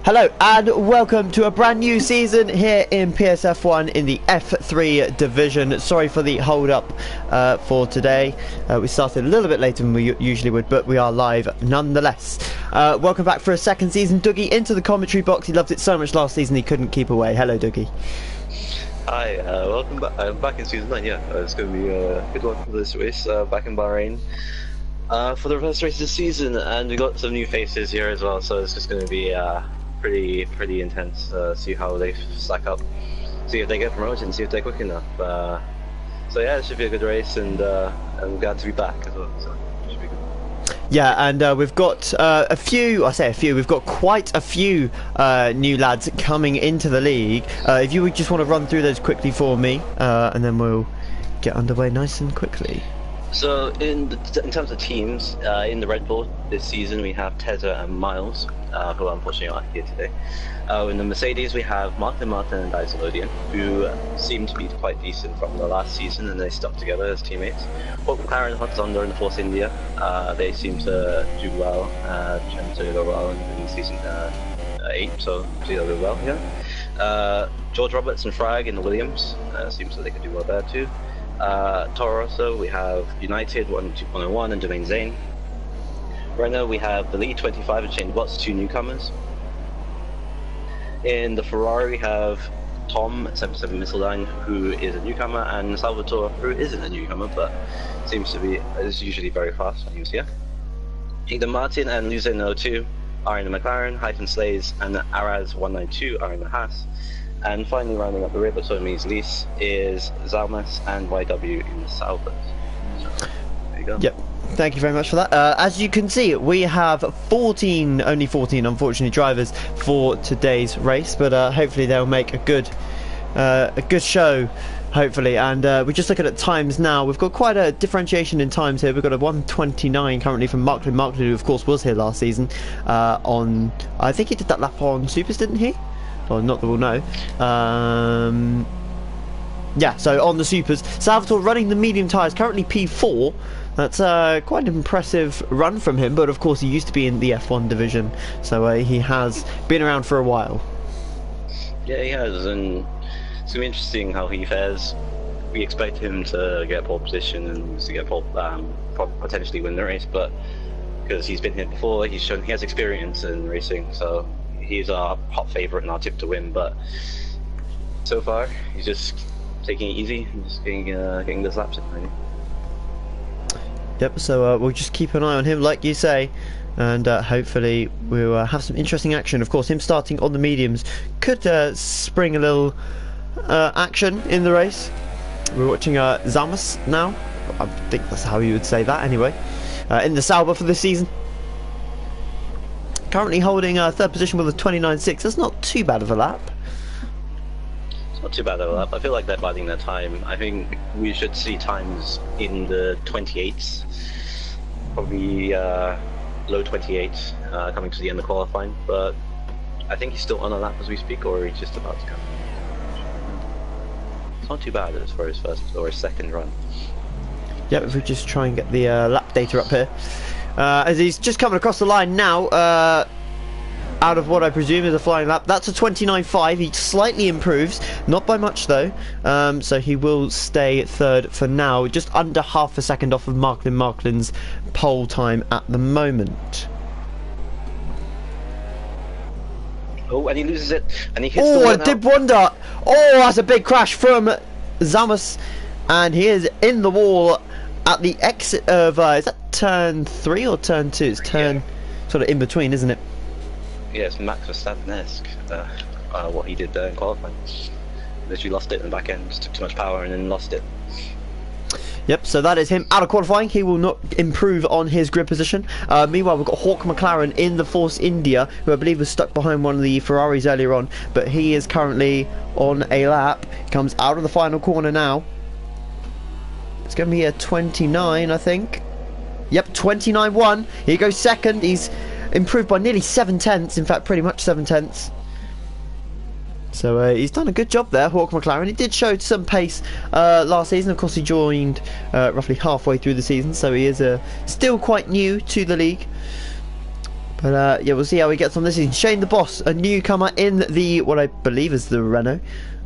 Hello and welcome to a brand new season here in PSF1 in the F3 division. Sorry for the hold up for today. We started a little bit later than we usually would, but we are live nonetheless. Welcome back for a second season. Dougie into the commentary box. He loved it so much last season he couldn't keep away. Hello Dougie. Hi, welcome back. I'm back in season 9, yeah. It's going to be a good one for this race, back in Bahrain. For the first race of the season, and we got some new faces here as well, so it's just going to be pretty intense. See how they stack up, see if they get promoted, and see if they're quick enough. So yeah, it should be a good race, and I'm glad to be back as well. So it should be good. Yeah, and we've got we've got quite a few new lads coming into the league. If you would just want to run through those quickly for me, and then we'll get underway nice and quickly. So in terms of teams, in the Red Bull this season we have Tezza and Miles, who unfortunately aren't here today. In the Mercedes we have Martin and Disolodian, who seem to be quite decent from the last season, and they stuck together as teammates. Both McLaren and Hotzunder in the Force India, they seem to do well, tend to go well in season 8, so see they'll do well here. George Roberts and Frag in the Williams, seems that they could do well there too. Toro Rosso, we have United 101 and Jermaine Zane. Renault, we have the Lead 25 and Shane Watts, two newcomers. In the Ferrari, we have Tom 77 Missildine, who is a newcomer, and Salvatore, who isn't a newcomer but is usually very fast when he was here. Ingdon Martin and Luzeno 2 are in the McLaren, Hyphen Slays and Araz 192 are in the Haas. And finally, rounding up the rear, but so means lease, is Zalmas and YW in the Salvas. So, there you go. Yep. Thank you very much for that. As you can see, we have only 14 unfortunately drivers for today's race, but hopefully they'll make a good show, hopefully. And we're just looking at times now. We've got quite a differentiation in times here. We've got a 1:29 currently from Marklin, who of course was here last season. I think he did that lap on Supers, didn't he? Well, not that we'll know. Yeah, so on the Supers. Salvatore running the medium tyres, currently P4. That's quite an impressive run from him, but of course he used to be in the F1 division, so he has been around for a while. Yeah, he has, and it's going to be interesting how he fares. We expect him to get pole position and to get potentially win the race, but because he's been here before, he has experience in racing, so he's our hot favourite and our tip to win, but so far he's just taking it easy and just getting those laps in, really. Yep, so we'll just keep an eye on him, like you say, and hopefully we'll have some interesting action. Of course, him starting on the mediums could spring a little action in the race. We're watching Zalmas now. I think that's how you would say that anyway. In the Sauber for this season. Currently holding third position with a 29.6. That's not too bad of a lap. It's not too bad of a lap. I feel like they're biding their time. I think we should see times in the 28s. Probably low 28s coming to the end of qualifying. But I think he's still on a lap as we speak, or he's just about to come. It's not too bad as for his first or his second run. Yep, if we just try and get the lap data up here. As he's just coming across the line now, out of what I presume is a flying lap. That's a 29.5. He slightly improves, not by much though, so he will stay third for now, just under half a second off of Marklin's pole time at the moment. Oh, and he loses it, and he hits I did wonder. Oh, that's a big crash from Zalmas, and he is in the wall at the exit of, is that turn 3 or turn 2? It's turn sort of in between, isn't it? Yeah, it's Max Verstappen-esque, what he did there in qualifying. Literally lost it in the back end, just took too much power and then lost it. Yep, so that is him out of qualifying. He will not improve on his grid position. Meanwhile, we've got Hawk McLaren in the Force India, who I believe was stuck behind one of the Ferraris earlier on, but he is currently on a lap. Comes out of the final corner now. It's going to be a 29, I think. Yep, 29.1. Here goes second. He's improved by nearly 7 tenths. In fact, pretty much 7 tenths. So he's done a good job there, Hawk McLaren. He did show some pace last season. Of course, he joined roughly halfway through the season, so he is still quite new to the league. But yeah, we'll see how he gets on this season. Shane the Boss, a newcomer in the, what I believe is the Renault.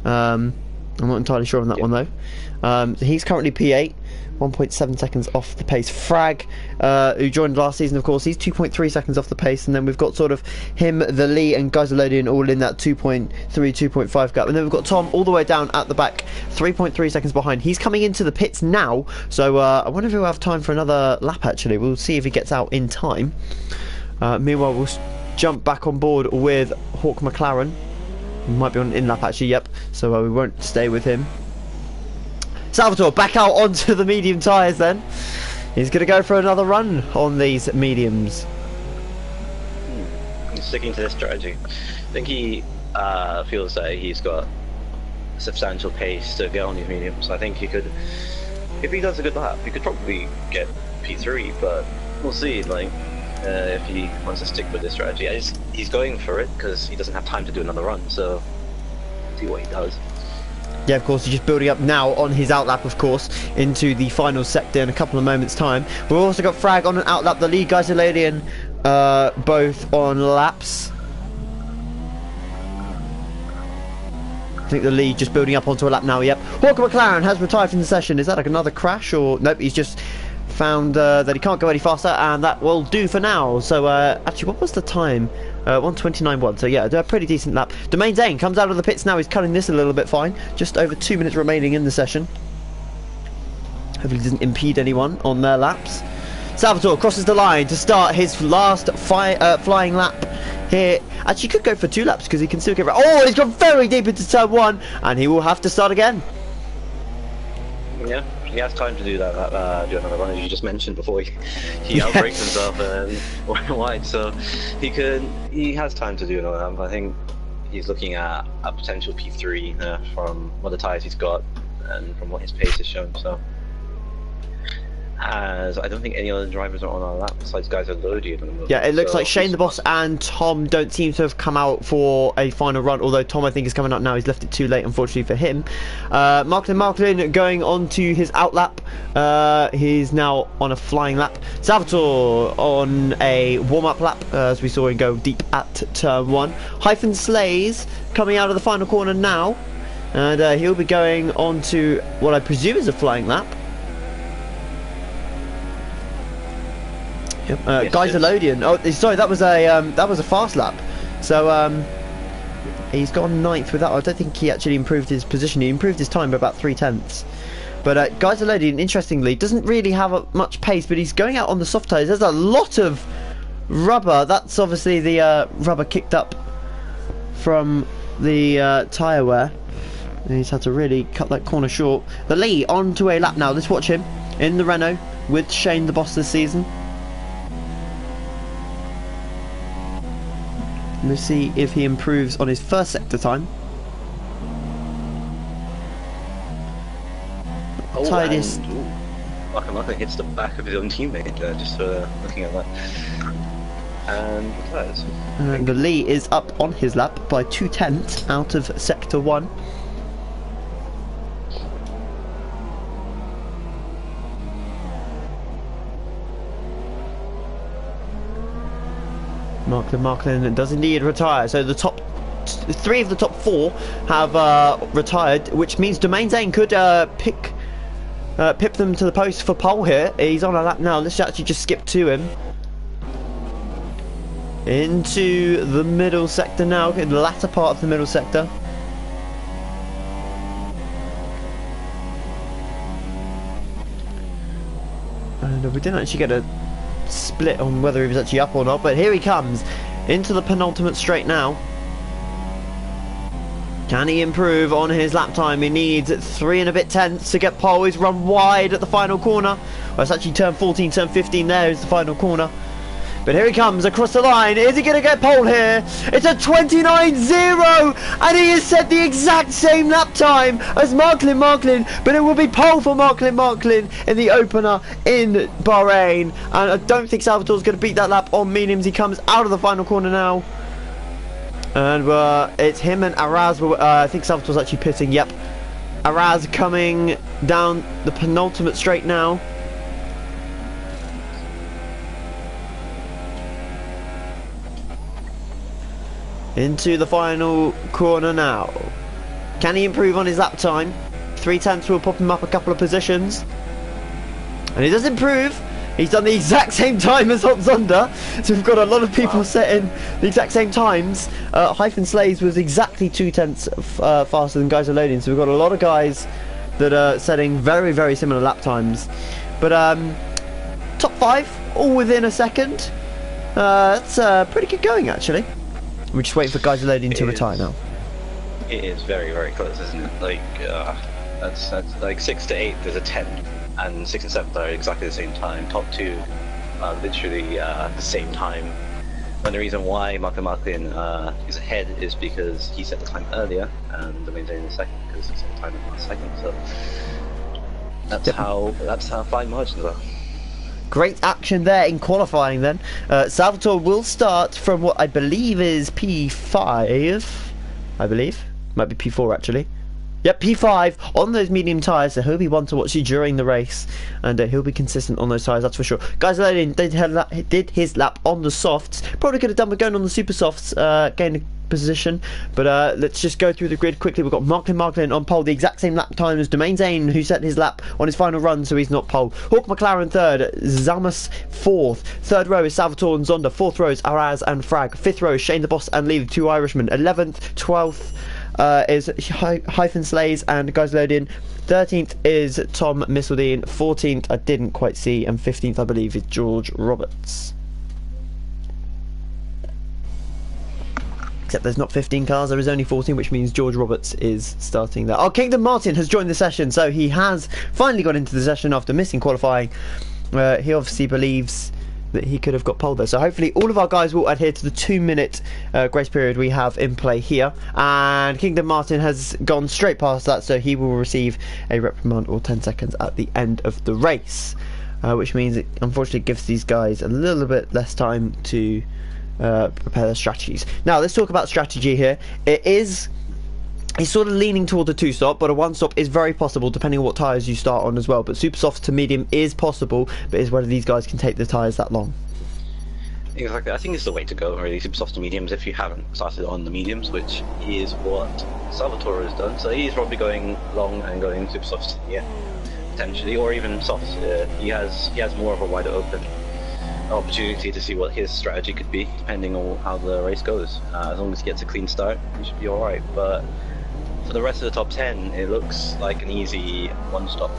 I'm not entirely sure on that one though. He's currently P8, 1.7 seconds off the pace. Frag, who joined last season, of course, he's 2.3 seconds off the pace. And then we've got sort of him, the Lee, and Geiselodian all in that 2.3, 2.5 gap. And then we've got Tom all the way down at the back, 3.3 seconds behind. He's coming into the pits now, so I wonder if he'll have time for another lap actually. We'll see if he gets out in time. Meanwhile, we'll jump back on board with Hawk McLaren. He might be on an in-lap actually, yep. So we won't stay with him. Salvatore back out onto the medium tyres then. He's going to go for another run on these mediums. He's sticking to this strategy. I think he feels that he's got substantial pace to get on these mediums. I think he could, if he does a good lap, he could probably get P3, but we'll see. Like, if he wants to stick with this strategy, he's going for it because he doesn't have time to do another run. So, see what he does. Yeah, of course, he's just building up now on his outlap, of course, into the final sector in a couple of moments' time. We've also got Frag on an outlap, the lead Geiselodian, both on laps. I think the lead just building up onto a lap now, yep. Hawker McLaren has retired from the session. Is that like another crash or... Nope, he's just found that he can't go any faster, and that will do for now. So, actually, what was the time? 1:29.1, so yeah, a pretty decent lap. Domain Zane comes out of the pits now, he's cutting this a little bit fine. Just over 2 minutes remaining in the session. Hopefully it doesn't impede anyone on their laps. Salvatore crosses the line to start his last flying lap here. Actually, he could go for 2 laps because he can still get... Oh, he's gone very deep into turn 1, and he will have to start again. Yeah, he has time to do that. Do another run, as you just mentioned before. He outbrakes himself and went wide, so he has time to do another run. I think he's looking at a potential P3 from what the tyres he's got and from what his pace has shown. So, as I don't think any other drivers are on our lap besides Geiselodian at the moment. Yeah, it looks like Shane the Boss and Tom don't seem to have come out for a final run, although Tom I think is coming up now. He's left it too late, unfortunately for him. Marklin going on to his outlap. He's now on a flying lap. Salvatore on a warm-up lap, as we saw him go deep at turn 1. Hyphen Slays coming out of the final corner now, and he'll be going on to what I presume is a flying lap. Yes, Geiselodian. Oh, sorry, that was a fast lap. So he's gone 9th with that. I don't think he actually improved his position. He improved his time by about 3/10. But Geiselodian, interestingly, doesn't really have much pace, but he's going out on the soft tyres. There's a lot of rubber. That's obviously the rubber kicked up from the tyre wear. And he's had to really cut that corner short. The Lee onto a lap now. Let's watch him in the Renault with Shane the Boss this season. Let's see if he improves on his first sector time. Tightest. Martin hits the back of his own teammate just looking at that. And the Lee is up on his lap by 2/10 out of sector 1. Marklin does indeed retire. So the top 3 of the top 4 have retired, which means Domain Zane could pip them to the post for pole here. He's on a lap now. Let's actually just skip to him. Into the middle sector now, in the latter part of the middle sector. And we didn't actually get a split on whether he was actually up or not, but here he comes into the penultimate straight now. Can he improve on his lap time? He needs 3 and a bit tenths to get pole. He's run wide at the final corner. Well, it's actually turn 14, turn 15 there is the final corner. But here he comes across the line. Is he going to get pole here? It's a 29.0, and he has set the exact same lap time as Marklin, but it will be pole for Marklin in the opener in Bahrain. And I don't think Salvatore's going to beat that lap on mediums. He comes out of the final corner now. And it's him and Araz. I think Salvatore's actually pitting. Yep. Araz coming down the penultimate straight now. into the final corner now. Can he improve on his lap time? 3/10 will pop him up a couple of positions. And he does improve. He's done the exact same time as Hopzonder. So we've got a lot of people setting the exact same times. Hyphen Slays was exactly 2/10 faster than guys are loading. So we've got a lot of guys that are setting very, very similar lap times. But top 5, all within a second. That's pretty good going, actually. We're just waiting for guys loading to retire now. It is very, very close, isn't it? Like, that's like 6 to 8, there's a 10. And 6 and 7 are exactly the same time. Top 2 are literally the same time. And the reason why Martin is ahead is because he set the time earlier, and the maintain the second because he set the time in the second. So that's how fine margins are. Great action there in qualifying then. Salvatore will start from what I believe is P5. I believe. Might be P4 actually. Yep, P5 on those medium tyres, so he'll be one to watch during the race, and he'll be consistent on those tyres, that's for sure. Guys, did his lap on the softs. Probably could have done with going on the super softs, gained a position, but let's just go through the grid quickly. We've got Marklin on pole, the exact same lap time as Domain Zane, who set his lap on his final run, so he's not pole. Hawk McLaren third, Zamas fourth. Third row is Salvatore and Zonda. Fourth row is Araz and Frag. Fifth row is Shane the Boss and Lee, the 2 Irishmen. 11th, 12th. Is Hyphen Slays and guys loading. 13th is Tom Missildine. 14th I didn't quite see, and 15th I believe is George Roberts. Except there's not 15 cars, there is only 14, which means George Roberts is starting there. Oh, Kingdom Martin has joined the session, so he has finally got into the session after missing qualifying. He obviously believes that he could have got pole there, so hopefully all of our guys will adhere to the 2-minute grace period we have in play here. And Kingdom Martin has gone straight past that, so he will receive a reprimand or 10 seconds at the end of the race, which means it unfortunately gives these guys a little bit less time to prepare their strategies. Now let's talk about strategy here. He's sort of leaning toward a 2-stop, but a 1-stop is very possible depending on what tyres you start on as well. But super soft to medium is possible, but is whether these guys can take the tyres that long. Exactly, I think it's the way to go, really, super soft to mediums if you haven't started on the mediums, which is what Salvatore has done. So he's probably going long and going super soft, yeah, potentially, or even soft. He has more of a wider open opportunity to see what his strategy could be, depending on how the race goes. As long as he gets a clean start, he should be alright. But for the rest of the top 10, it looks like an easy 1-stop,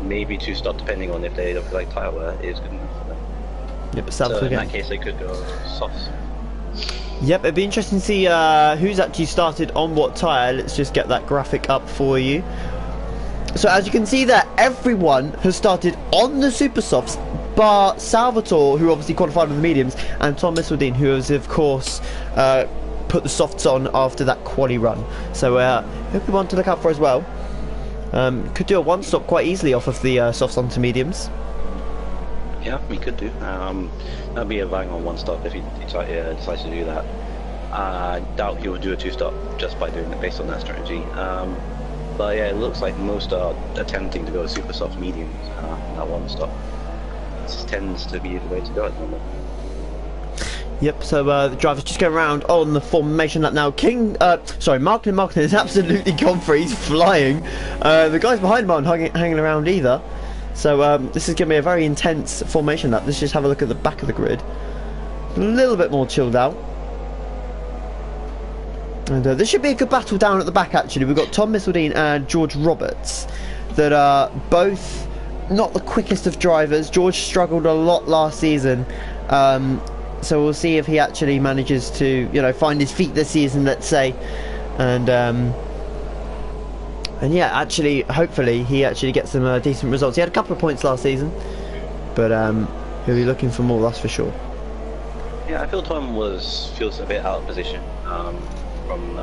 maybe 2-stop, depending on if they don't feel like tyre wear is good enough for them. Yep, so in that case, they could go soft. Yep, it'd be interesting to see who's actually started on what tyre. Let's just get that graphic up for you. So as you can see there, everyone has started on the super softs, bar Salvatore, who obviously qualified on the mediums, and Tom Missildine, who has of course put the softs on after that quali run. So hope we want to look out for as well. Could do a 1-stop quite easily off of the softs onto mediums. Yeah, we could do. That'd be a bang on 1-stop if he decides to do that. I doubt he will do a 2-stop just by doing it based on that strategy. But yeah, it looks like most are attempting to go super soft mediums, that 1-stop. This tends to be the way to go at the moment. Yep, so the drivers just go around on the formation lap now. Marklin is absolutely gone for it. He's flying. The guys behind him aren't hanging around either. So this is going to be a very intense formation lap. Let's just have a look at the back of the grid. A little bit more chilled out. And this should be a good battle down at the back actually. We've got Tom Missildine and George Roberts that are both not the quickest of drivers. George struggled a lot last season, so we'll see if he actually manages to, you know, find his feet this season, let's say, and yeah, actually, hopefully he actually gets some decent results. He had a couple of points last season, but he'll be looking for more, that's for sure. Yeah, I feel Tom feels a bit out of position from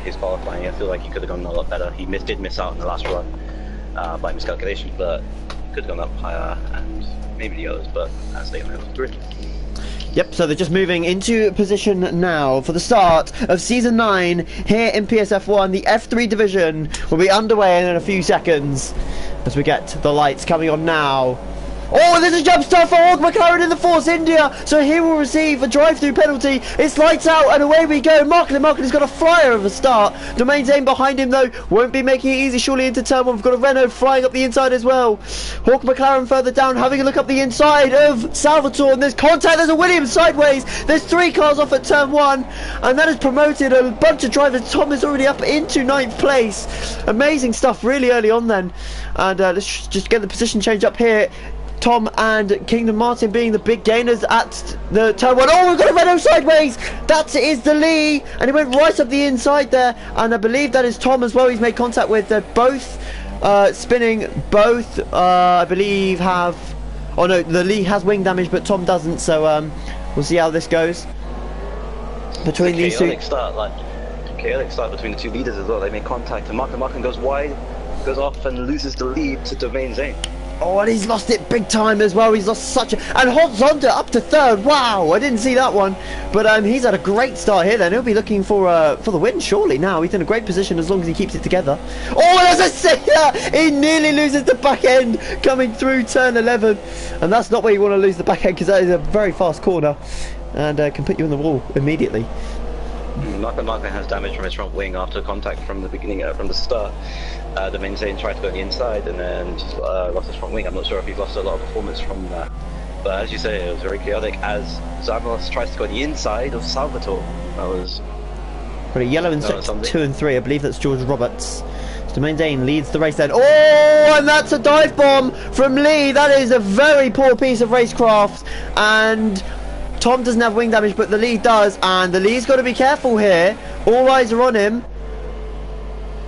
his qualifying. I feel like he could have gone a lot better. He did miss out in the last run by miscalculation, but could have gone up higher, and maybe the others, but as they went through. Yep, so they're just moving into position now for the start of Season 9 here in PSF1. The F3 division will be underway in a few seconds as we get the lights coming on now Oh, there's a jump start for Hawk McLaren in the Force India, so he will receive a drive-through penalty. It's lights out, and away we go. Marklin has got a flyer of a start. Domain Zane behind him, though, won't be making it easy, surely, into turn one. We've got a Renault flying up the inside as well. Hawk McLaren further down, having a look up the inside of Salvatore, and there's contact. There's a Williams sideways. There's 3 cars off at turn one, and that has promoted a bunch of drivers. Tom is already up into 9th place. Amazing stuff really early on then. And let's just get the position change up here. Tom and Kingdom Martin being the big gainers at the turn one. Oh, we've got a Renault sideways. That is the Lee, and he went right up the inside there. And I believe that is Tom as well. He's made contact with. They're both spinning. Both, I believe, have. Oh no, the Lee has wing damage, but Tom doesn't. So we'll see how this goes between these two. Chaotic start between the two leaders as well. They make contact, and Martin goes wide, goes off, and loses the lead to Domain Zane. Oh, and he's lost it big time as well. He's lost such a... And Zonda up to 3rd. Wow, I didn't see that one. But he's had a great start here then. He'll be looking for the win, surely, now. He's in a great position as long as he keeps it together. Oh, as I say that, he nearly loses the back end coming through turn 11. And that's not where you want to lose the back end, because that is a very fast corner. And can put you on the wall immediately. Martin has damage from his front wing after contact from the beginning, from the start. Domain Zane tried to go on the inside and then just lost his front wing. I'm not sure if he's lost a lot of performance from that. But as you say, it was very chaotic as Zamos tries to go on the inside of Salvatore. That was... Got a yellow in sector 2 and 3. I believe that's George Roberts. Domain Zane leads the race then. Oh, and that's a dive bomb from Lee. That is a very poor piece of racecraft. And Tom doesn't have wing damage, but the lead does, and the lead's got to be careful here. All eyes are on him,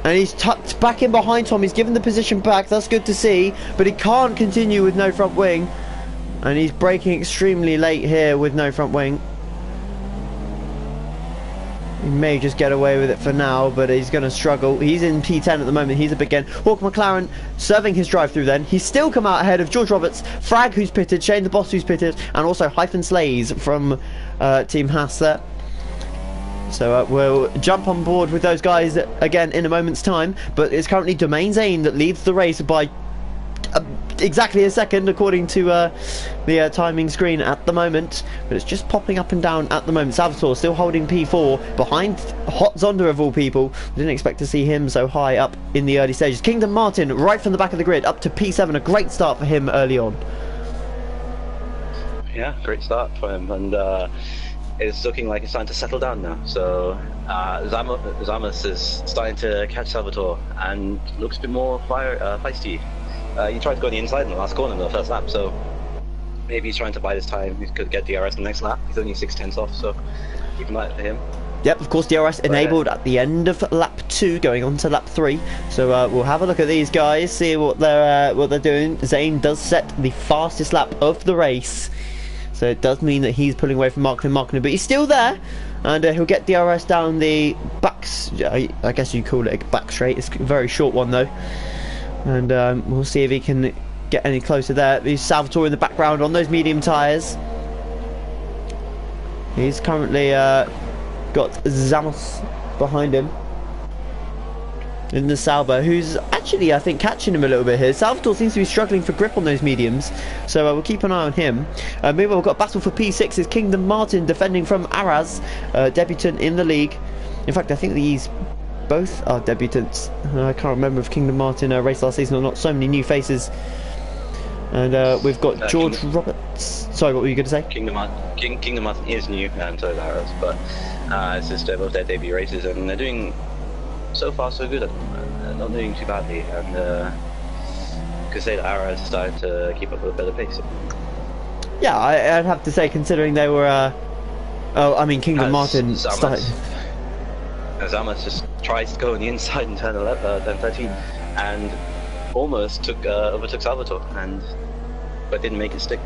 and he's tucked back in behind Tom. He's given the position back. That's good to see, but he can't continue with no front wing, and he's braking extremely late here with no front wing. He may just get away with it for now, but he's going to struggle. He's in P10 at the moment. He's a big gain. Hawk McLaren serving his drive through then. He's still come out ahead of George Roberts, Frag who's pitted, Shane the Boss who's pitted, and also Hyphen Slays from Team Haas there. So we'll jump on board with those guys again in a moment's time. But it's currently Domain Zane that leads the race by exactly a second according to the timing screen at the moment, but it's just popping up and down at the moment. Salvatore still holding P4 behind Hot Zonda of all people. Didn't expect to see him so high up in the early stages. Kingdom Martin right from the back of the grid up to P7. A great start for him early on. Yeah, great start for him, and it's looking like it's starting to settle down now. So Zamos is starting to catch Salvatore and looks a bit more feisty. He tried to go on the inside in the last corner in the first lap, so maybe he's trying to buy this time. He could get DRS in the next lap. He's only 6/10 off, so keep an eye out for him. Yep, of course, DRS enabled at the end of lap 2, going on to lap 3. So we'll have a look at these guys, see what they're doing. Zane does set the fastest lap of the race, so it does mean that he's pulling away from Marklin, but he's still there, and he'll get DRS down the back. I guess you call it a back straight. It's a very short one though. And we'll see if he can get any closer there. There's Salvatore in the background on those medium tyres. He's currently got Zamos behind him in the Salva, who's actually, I think, catching him a little bit here. Salvatore seems to be struggling for grip on those mediums, so we'll keep an eye on him. Meanwhile, we've got battle for P6. Is Kingdom Martin defending from Araz, debutant in the league. In fact, I think these both are debutants. I can't remember if Kingdom Martin raced last season or not. So many new faces. And we've got George Roberts. Sorry, what were you going to say? Kingdom Martin is new, and so is Aras, but it's just both their debut races, and they're doing so far so good. They're not doing too badly, and could say that Aras is starting to keep up with a better pace. Yeah, I'd have to say, considering they were. Kingdom Martin started. Zamos just tries to go on the inside in turn 13 and almost overtook Salvatore, but didn't make it stick.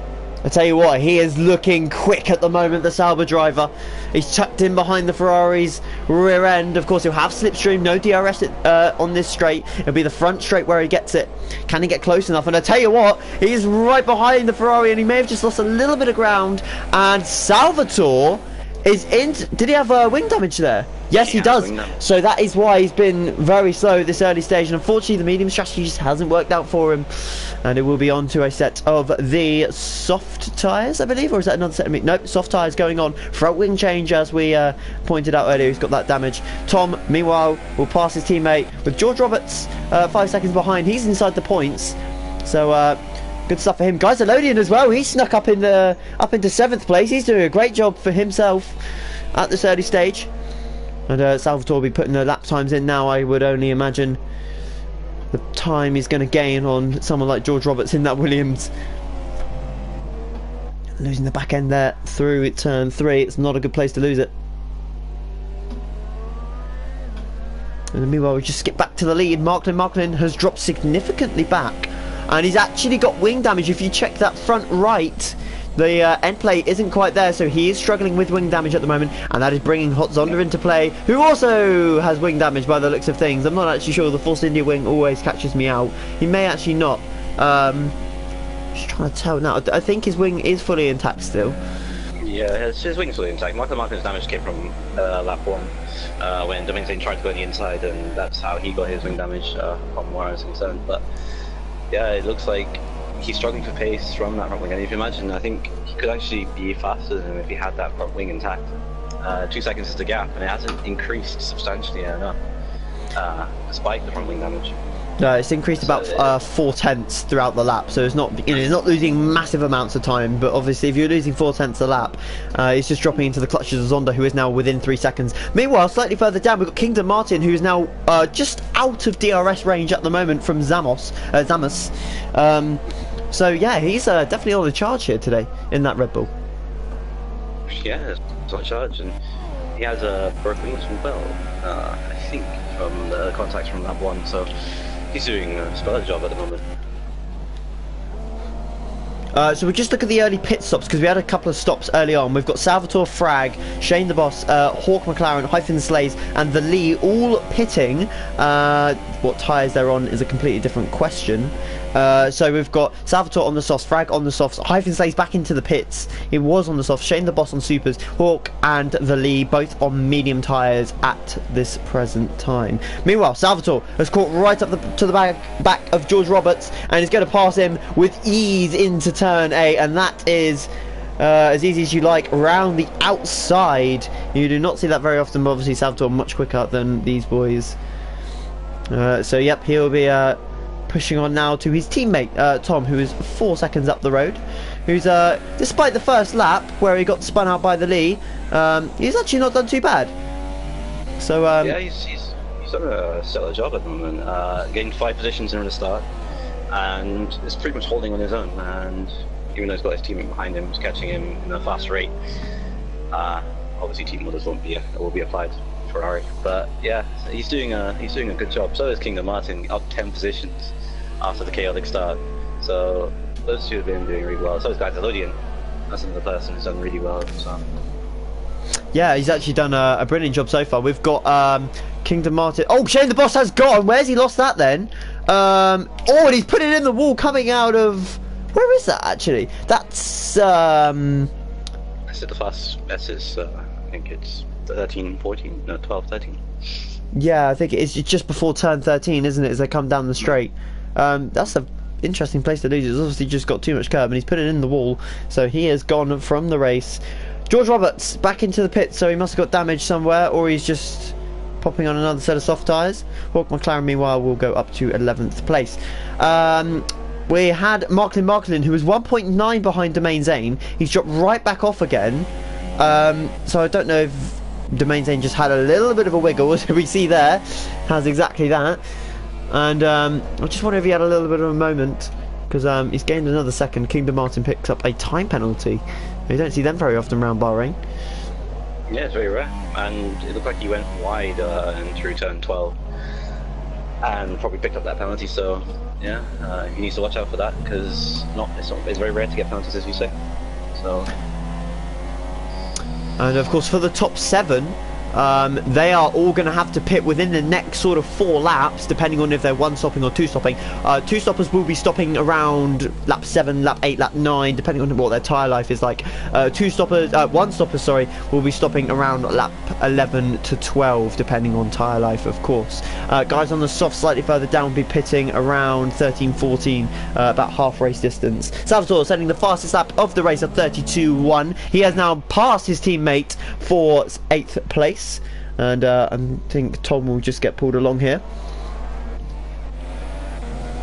I tell you what, he is looking quick at the moment, the Sauber driver. He's tucked in behind the Ferrari's rear end. Of course, he'll have slipstream, no DRS on this straight. It'll be the front straight where he gets it. Can he get close enough? And I tell you what, he's right behind the Ferrari, and he may have just lost a little bit of ground. And Salvatore is in. Did he have wing damage there? Yes, he does. So that is why he's been very slow this early stage, and unfortunately the medium strategy just hasn't worked out for him. And it will be on to a set of the soft tyres, I believe, or is that another set of nope, soft tyres going on. Front wing change, as we pointed out earlier. He's got that damage. Tom, meanwhile, will pass his teammate with George Roberts 5 seconds behind. He's inside the points, so good stuff for him. Geiselodian as well. He snuck up into 7th place. He's doing a great job for himself at this early stage. And Salvatore will be putting the lap times in now. I would only imagine the time he's going to gain on someone like George Roberts in that Williams. Losing the back end there through turn 3. It's not a good place to lose it. And meanwhile, we just skip back to the lead. Marklin has dropped significantly back. And he's actually got wing damage. If you check that front right, the end plate isn't quite there, so he is struggling with wing damage at the moment, and that is bringing Hot Zonda into play, who also has wing damage by the looks of things. I'm not actually sure. The Force India wing always catches me out. He may actually not. Just trying to tell now. I think his wing is fully intact still. Yeah, his wing's fully intact. Martin's damage came from lap 1 when Domain Zane tried to go on the inside, and that's how he got his wing damage from where I was concerned. But yeah, it looks like he's struggling for pace from that front wing, and if you imagine, I think he could actually be faster than him if he had that front wing intact. 2 seconds is the gap, and it hasn't increased substantially enough, despite the front wing damage. No, it's increased about 4/10 throughout the lap, so it's not, it's not losing massive amounts of time. But obviously, if you're losing 4/10 a lap, it's just dropping into the clutches of Zonda, who is now within 3 seconds. Meanwhile, slightly further down, we've got Kingdom Martin, who is now just out of DRS range at the moment from Zamus. So yeah, he's definitely on the charge here today in that Red Bull. Yeah, it's on charge, and he has a broken wings from Bell, I think, from the contacts from lap 1. So he's doing a stellar job at the moment. So we just look at the early pit stops, because we had a couple of stops early on. We've got Salvatore Frag, Shane the Boss, Hawk McLaren, Hyphen Slays, and the Lee all pitting. What tyres they're on is a completely different question. So we've got Salvatore on the softs, Frag on the softs, Hyphen Slays back into the pits. He was on the softs, Shane the Boss on supers, Hawk and the Lee both on medium tyres at this present time. Meanwhile, Salvatore has caught right up to the back of George Roberts and is going to pass him with ease into turn 8, and that is as easy as you like round the outside. You do not see that very often, but obviously Salvatore much quicker than these boys. So yep, he'll be pushing on now to his teammate Tom, who is 4 seconds up the road, who's despite the first lap where he got spun out by the Lee, he's actually not done too bad. So yeah, he's done a stellar job at the moment, gained 5 positions in the start, and is pretty much holding on his own. And even though he's got his teammate behind him, he's catching him in a fast rate. Obviously team orders will be applied to Ferrari, but yeah, he's doing a good job. So is Kingdom Martin, up 10 positions after the chaotic start. So those two have been doing really well. So is Geiselodian. That's another person who's done really well. So yeah, he's actually done a brilliant job so far. We've got Kingdom Martin. Oh, Shane the Boss has gone. Where's he lost that then? Oh, and he's put it in the wall coming out of... Where is that actually? That's That's the fast. That's I think it's 13, 14, no, 12, 13. Yeah, I think it's just before turn 13, isn't it, as they come down the straight. That's an interesting place to lose. It's obviously just got too much curb, and he's put it in the wall, so he has gone from the race. George Roberts back into the pit, so he must have got damaged somewhere, or he's just popping on another set of soft tyres. Hawk McLaren, meanwhile, will go up to 11th place. We had Marklin, who was 1.9 behind Domain Zane. He's dropped right back off again. So I don't know if Domain Zane just had a little bit of a wiggle, as we see there. Has exactly that. And I just wonder if he had a little bit of a moment, because he's gained another second. Kingdom Martin picks up a time penalty. You don't see them very often around Bahrain. Yeah, it's very rare, and it looked like he went wide and through turn 12, and probably picked up that penalty. So yeah, he needs to watch out for that, because it's very rare to get penalties, as you say. So. And of course, for the top 7, They are all going to have to pit within the next sort of 4 laps, depending on if they're 1-stopping or 2-stopping. 2-stoppers will be stopping around lap 7, lap 8, lap 9, depending on what their tyre life is like. 1-stoppers, sorry, will be stopping around lap 11 to 12, depending on tyre life, of course. Guys on the soft slightly further down will be pitting around 13, 14, about half race distance. Salvatore setting the fastest lap of the race at 32.1. He has now passed his teammate for 8th place. And I think Tom will just get pulled along here.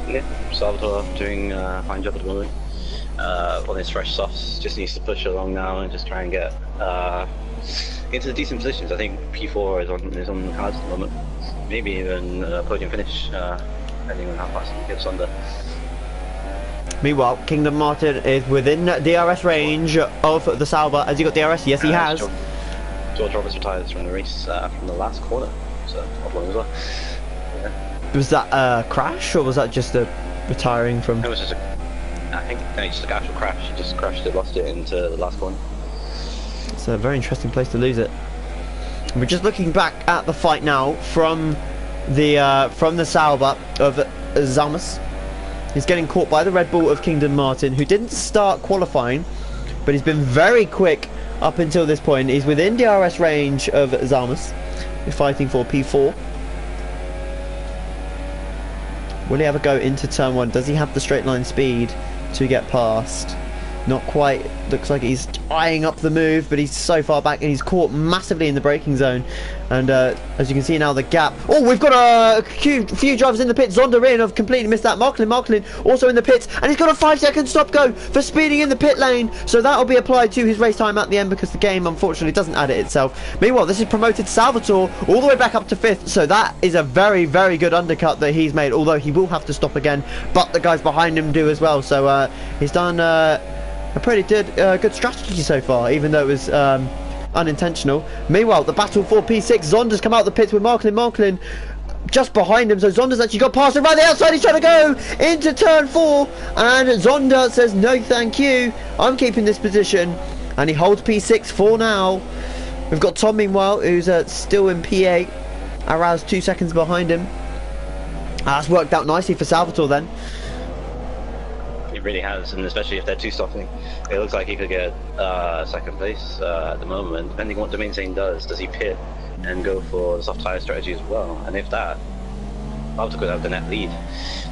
Yeah, Salvatore doing a fine job at the moment. On his fresh softs, just needs to push along now and just try and get into the decent positions. I think P4 is on the cards at the moment. Maybe even a podium finish, depending on how fast he gets under. Meanwhile, Kingdom Martin is within DRS range of the Sauber. Has he got DRS? Yes, he has. George Roberts retired from the race from the last corner, so not long as well. Yeah. Was that a crash, or was that just a retiring from? It was just I think just an actual crash. He just crashed it, lost it into the last corner. It's a very interesting place to lose it. We're just looking back at the fight now from the Sauber of Zalmas. He's getting caught by the Red Bull of Kingdom Martin, who didn't start qualifying, but he's been very quick up until this point. He's within DRS range of Zalmas. He's fighting for P4. Will he ever go into turn 1? Does he have the straight line speed to get past? Not quite. Looks like he's eyeing up the move, but he's so far back and he's caught massively in the braking zone. And as you can see now, the gap. Oh, we've got a few drivers in the pit. Zonda in have completely missed that. Marklin also in the pits, and he's got a 5-second stop go for speeding in the pit lane. So that will be applied to his race time at the end, because the game unfortunately doesn't add it itself. Meanwhile, this is promoted Salvatore all the way back up to 5th. So that is a very, very good undercut that he's made, although he will have to stop again. But the guys behind him do as well. So he's done a pretty good strategy so far, even though it was unintentional. Meanwhile, the battle for P6. Zonda's come out the pits with Marklin just behind him, so Zonda's actually got past him right the outside. He's trying to go into turn 4, and Zonda says no thank you, I'm keeping this position, and he holds P6 for now. We've got Tom meanwhile, who's still in P8. Araz 2 seconds behind him. That's worked out nicely for Salvatore then. It really has, and especially if they're 2-stopping, it looks like he could get 2nd place at the moment. Depending on what Domain Zane does he pit and go for the soft tyre strategy as well? And if that, Salvatore could have the net lead.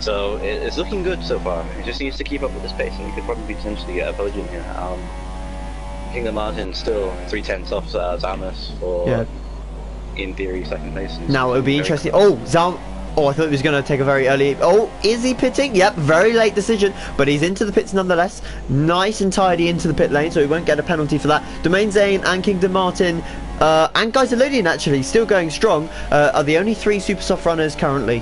So it's looking good so far. He just needs to keep up with this pace, and he could probably potentially get a podium here. Kingdom Martin still 3/10 off Zalmas for, in theory, 2nd place. Now it would be interesting. Oh, I thought he was going to take a very early... Oh, is he pitting? Yep, very late decision, but he's into the pits nonetheless. Nice and tidy into the pit lane, so he won't get a penalty for that. Domain Zane and Kingdom Martin, and Geiselodian actually, still going strong, are the only 3 super soft runners currently.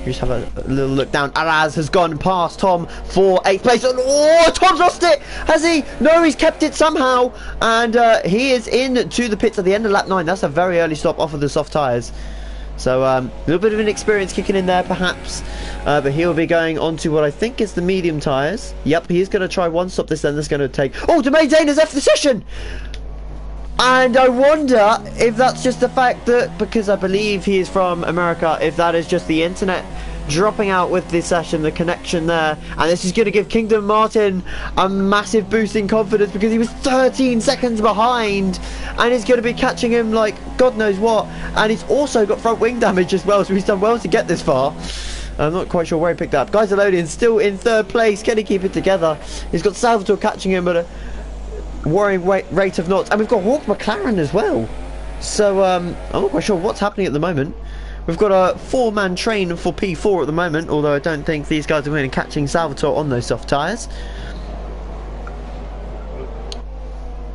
We just have a little look down. Araz has gone past Tom for 8th place. Oh, Tom's lost it! Has he? No, he's kept it somehow. And he is in to the pits at the end of lap 9. That's a very early stop off of the soft tyres. So a little bit of inexperience kicking in there perhaps. But he'll be going on to what I think is the medium tyres. Yep, he is going to try 1 stop this then. That's going to take... Oh, Domain Zane has left the session! And I wonder if that's just the fact that, because I believe he is from America, if that is just the internet dropping out with this session, the connection there. And this is going to give Kingdom Martin a massive boost in confidence, because he was 13 seconds behind, and he's going to be catching him like God knows what. And he's also got front wing damage as well, so he's done well to get this far. I'm not quite sure where he picked that up. Geiselodian still in 3rd place. Can he keep it together? He's got Salvatore catching him at a worrying rate of knots, and we've got Hawk McLaren as well. So I'm not quite sure what's happening at the moment. We've got a 4-man train for P4 at the moment, although I don't think these guys are going to be catching Salvatore on those soft tyres.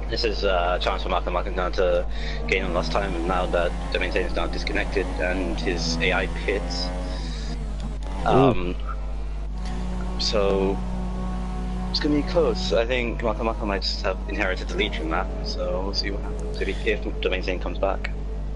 This is a chance for Malcolm now to gain on lost time, and now that Domain Zane is now disconnected and his AI pits. So it's going to be close. I think Malcolm might just have inherited the lead from that, so we'll see what happens if Domain Zane comes back.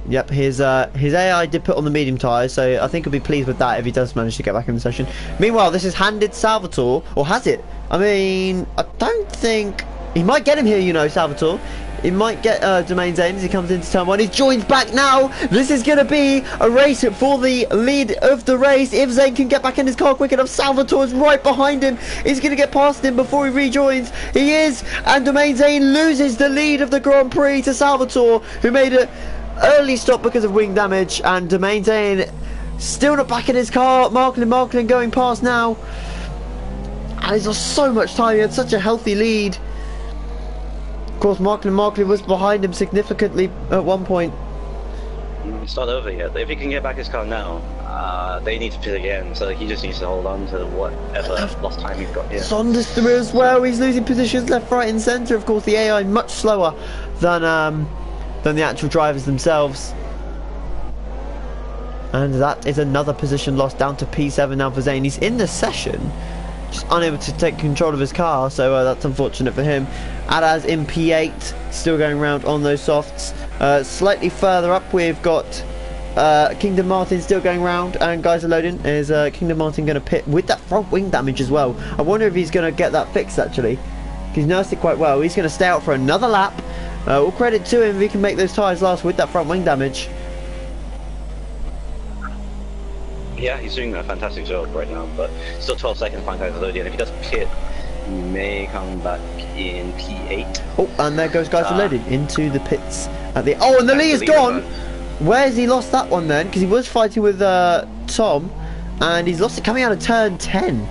Yep, his AI did put on the medium tyres, so I think he'll be pleased with that if he does manage to get back in the session. Meanwhile, this is handed Salvatore, or has it? I mean, I don't think He might get him here, you know, Salvatore. He might get Domain Zane as he comes into turn 1. He's joined back now. This is going to be a race for the lead of the race. If Zane can get back in his car quick enough, Salvatore's right behind him. He's going to get past him before he rejoins. He is, and Domain Zane loses the lead of the Grand Prix to Salvatore, who made an early stop because of wing damage. And Domain Zane still not back in his car. Marklin going past now. And he's lost so much time. He had such a healthy lead. Of course, Marklin was behind him significantly at one point. It's not over yet. If he can get back his car now, they need to pit again, so he just needs to hold on to whatever lost time he's got here. Saunders through as well. He's losing positions left, right and centre. Of course, the AI much slower than the actual drivers themselves. And that is another position lost down to P7 now for Zane. He's in the session, just unable to take control of his car, so that's unfortunate for him. Adaz in P8, still going around on those softs. Slightly further up, we've got Kingdom Martin still going around, and guys are loading. Is Kingdom Martin going to pit with that front wing damage as well? I wonder if he's going to get that fixed actually. He's nursed it quite well. He's going to stay out for another lap. All credit to him if he can make those tyres last with that front wing damage. Yeah, he's doing a fantastic job right now, but still 12 seconds behind guys loading. And if he does pit, he may come back in P8. Oh, and there goes guys loaded into the pits at the. Oh, and the lead is gone. Where's he lost that one then? Because he was fighting with Tom, and he's lost it coming out of turn 10.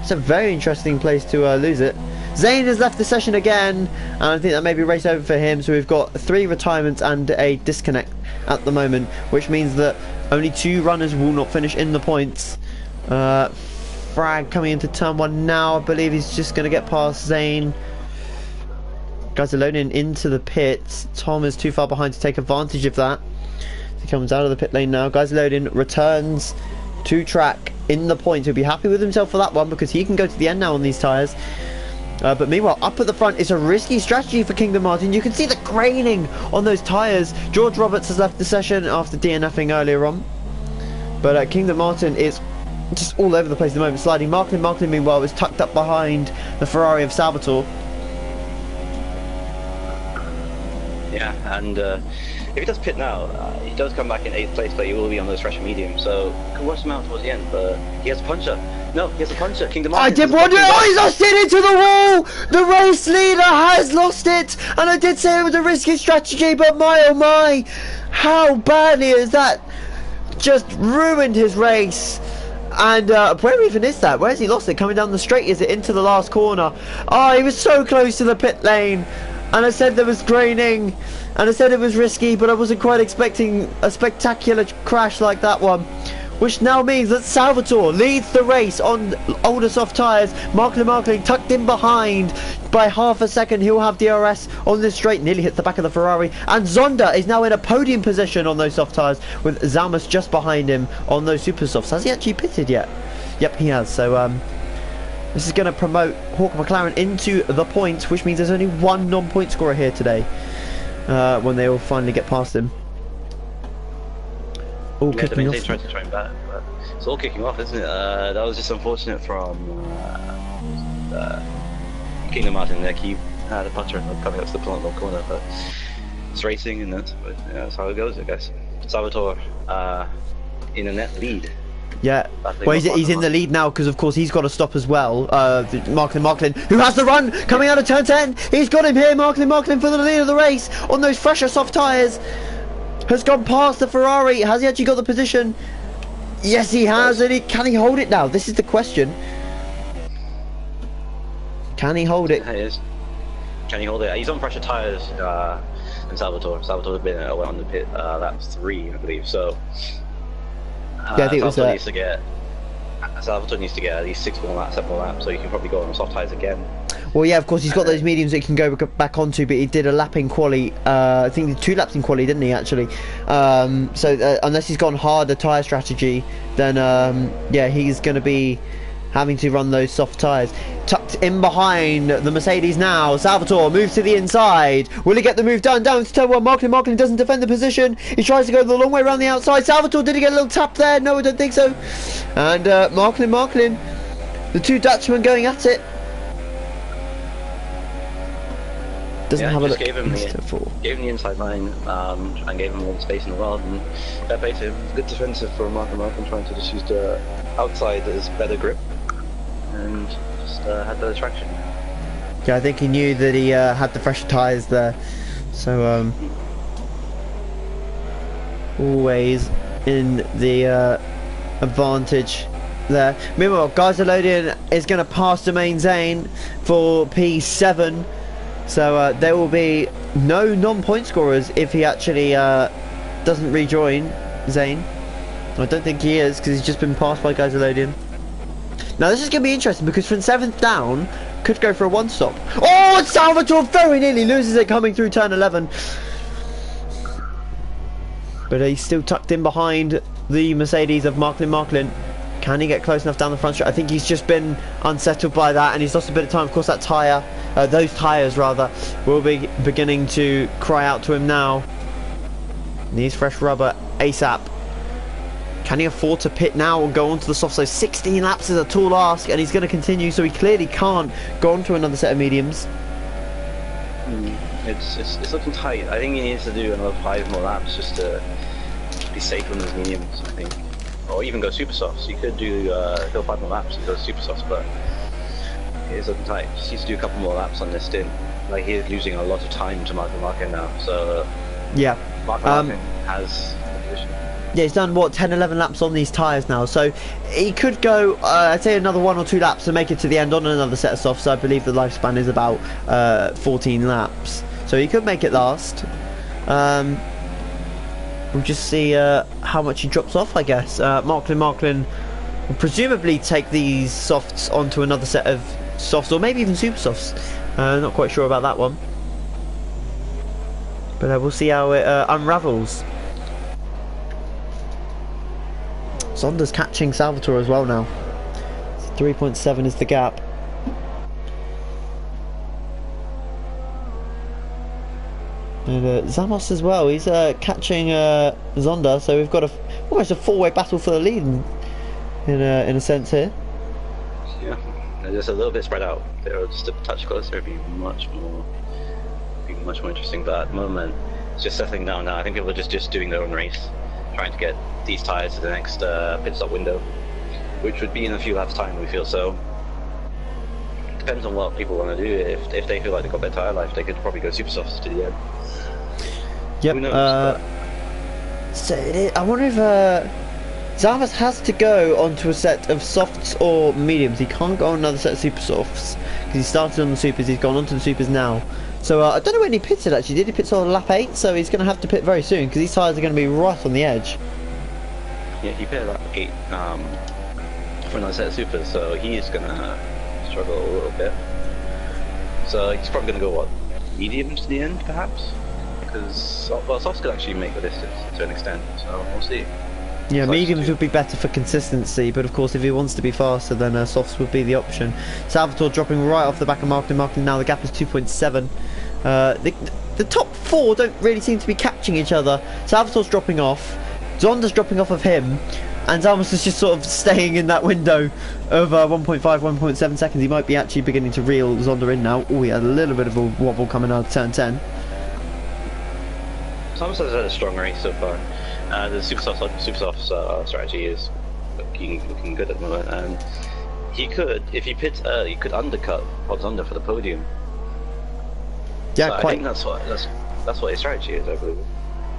It's a very interesting place to lose it. Zane has left the session again, and I think that may be race over for him. So we've got 3 retirements and a disconnect at the moment, which means that only 2 runners will not finish in the points. Frag coming into turn 1 now. I believe he's just going to get past Zane. Guys are loading into the pits. Tom is too far behind to take advantage of that. He comes out of the pit lane now. Guys loading, returns to track in the points. He'll be happy with himself for that one because he can go to the end now on these tyres. But meanwhile, up at the front, it's a risky strategy for Kingdom Martin. You can see the graining on those tyres. George Roberts has left the session after DNFing earlier on. But Kingdom Martin is just all over the place at the moment, sliding. Marklin meanwhile is tucked up behind the Ferrari of Salvatore. Yeah, and if he does pit now, he does come back in 8th place, but he will be on those fresh medium, so can work him out towards the end. But he has a puncher. No, he has a puncher. Kingdom Martin. I did wonder. Oh, he's lost it into the wall. The race leader has lost it, and I did say it was a risky strategy, but my oh my, how badly has that just ruined his race? And where even is that? Where's he lost it? Coming down the straight, is it into the last corner? Oh, he was so close to the pit lane. And I said there was graining, and I said it was risky, but I wasn't quite expecting a spectacular crash like that one. Which now means that Salvatore leads the race on older soft tyres. Marklin tucked in behind by half a second. He'll have DRS on this straight, nearly hits the back of the Ferrari. And Zonda is now in a podium position on those soft tyres, with Zalmas just behind him on those super softs. Has he actually pitted yet? Yep, he has. So this is going to promote Hawk McLaren into the points, which means there's only 1 non-point scorer here today when they will finally get past him. All kicking off. Tried to train back, but it's all kicking off, isn't it? That was just unfortunate from Kingdom Martin there. He had a puncher coming up to the long corner, but it's racing, and that's how it goes, I guess. Salvatore in a net lead. Yeah, well, he's in the lead now because, of course, he's got to stop as well. Marklin, who has the run coming out of turn 10. He's got him here. Marklin for the lead of the race on those fresher soft tyres. Has gone past the Ferrari. Has he actually got the position? Yes, he has. And can he hold it now? This is the question. Can he hold it? Yeah, he is. Can he hold it? He's on pressure tyres in Salvatore. Salvatore's been away on the pit. That's 3, I believe. So yeah, I think it was Salvatore needs to get at least 6 more laps, 7 more laps, so you can probably go on soft tyres again. Well, yeah, of course, he's got those mediums that he can go back onto, but he did a lap in quali. I think he did 2 laps in quali, didn't he, actually? So unless he's gone harder tyre strategy, then yeah, he's going to be having to run those soft tyres. Tucked in behind the Mercedes now. Salvatore moves to the inside. Will he get the move done? Down to turn 1. Marklin doesn't defend the position. He tries to go the long way around the outside. Salvatore, did he get a little tap there? No, I don't think so. And Marklin, the 2 Dutchmen going at it. Doesn't have a just look gave him into the inside line and gave him all the space in the world, and that made him good defensive for Martin trying to just use the outside as better grip and just had the attraction. Yeah, I think he knew that he had the fresher tyres there, so always in the advantage there. Meanwhile, Gazalodian is going to pass Domain Zane for P7, so there will be no non-point scorers if he actually doesn't rejoin Zane. I don't think he is, because he's just been passed by Gazalodian. Now this is going to be interesting, because from 7th down could go for a one-stop. Oh, Salvatore very nearly loses it coming through turn 11. But he's still tucked in behind the Mercedes of Marklin. Can he get close enough down the front straight? I think he's just been unsettled by that, and he's lost a bit of time. Of course, that tyre, those tyres rather, will be beginning to cry out to him now. Needs fresh rubber ASAP. Can he afford to pit now or go onto the soft? So 16 laps is a tall ask, and he's going to continue, so he clearly can't go on to another set of mediums. It's looking tight. I think he needs to do another 5 more laps just to be safe on his mediums, I think. Or even go super softs. You could do go 5 more laps and go super softs, but it is looking tight. Just needs to do a couple more laps on this stint. Like, he is losing a lot of time to Martin now, so yeah, Martin has the position. Yeah, he's done what, 10-11 laps on these tyres now, so he could go I'd say another 1 or 2 laps to make it to the end on another set of softs. I believe the lifespan is about 14 laps, so he could make it last. We'll just see how much he drops off, I guess. Marklin will presumably take these softs onto another set of softs, or maybe even super softs. Not quite sure about that one, but we'll see how it unravels. Zonda's catching Salvatore as well now. 3.7 is the gap. And Zamos as well, he's catching Zonda, so we've got almost a 4-way battle for the lead in a sense here. Yeah, they're just a little bit spread out. They're just a touch closer, it'd be much more interesting, but at the moment it's just settling down now. I think people are just doing their own race, trying to get these tyres to the next pit stop window, which would be in a few laps time, we feel. So depends on what people want to do. If they feel like they've got their tyre life, they could probably go super softs to the end. Yep. Who knows, so I wonder if Zavas has to go onto a set of softs or mediums. He can't go on another set of super softs because he started on the supers. He's gone onto the supers now. So I don't know when he pitted actually. Did he pit on lap 8? So he's going to have to pit very soon because these tyres are going to be right on the edge. Yeah, he pitted lap 8 for another set of supers, so he's going to struggle a little bit. So he's probably going to go, what, mediums to the end perhaps? Because, well, softs could actually make the distance to an extent, so we'll see. Yeah, mediums would be better for consistency, but of course if he wants to be faster, then softs would be the option. Salvatore dropping right off the back of Marklin. Now the gap is 2.7. The top 4 don't really seem to be catching each other. Salvatore's dropping off, Zonda's dropping off of him, and Zamos is just sort of staying in that window of 1.5, 1.7 seconds. He might be actually beginning to reel Zonda in now. Oh, he had a little bit of a wobble coming out of turn 10. Zamos has had a strong race so far. The super soft strategy is looking good at the moment, and he could, if he pits early, he could undercut Zonda for the podium. Yeah, so quite. I think that's what his strategy is, I believe.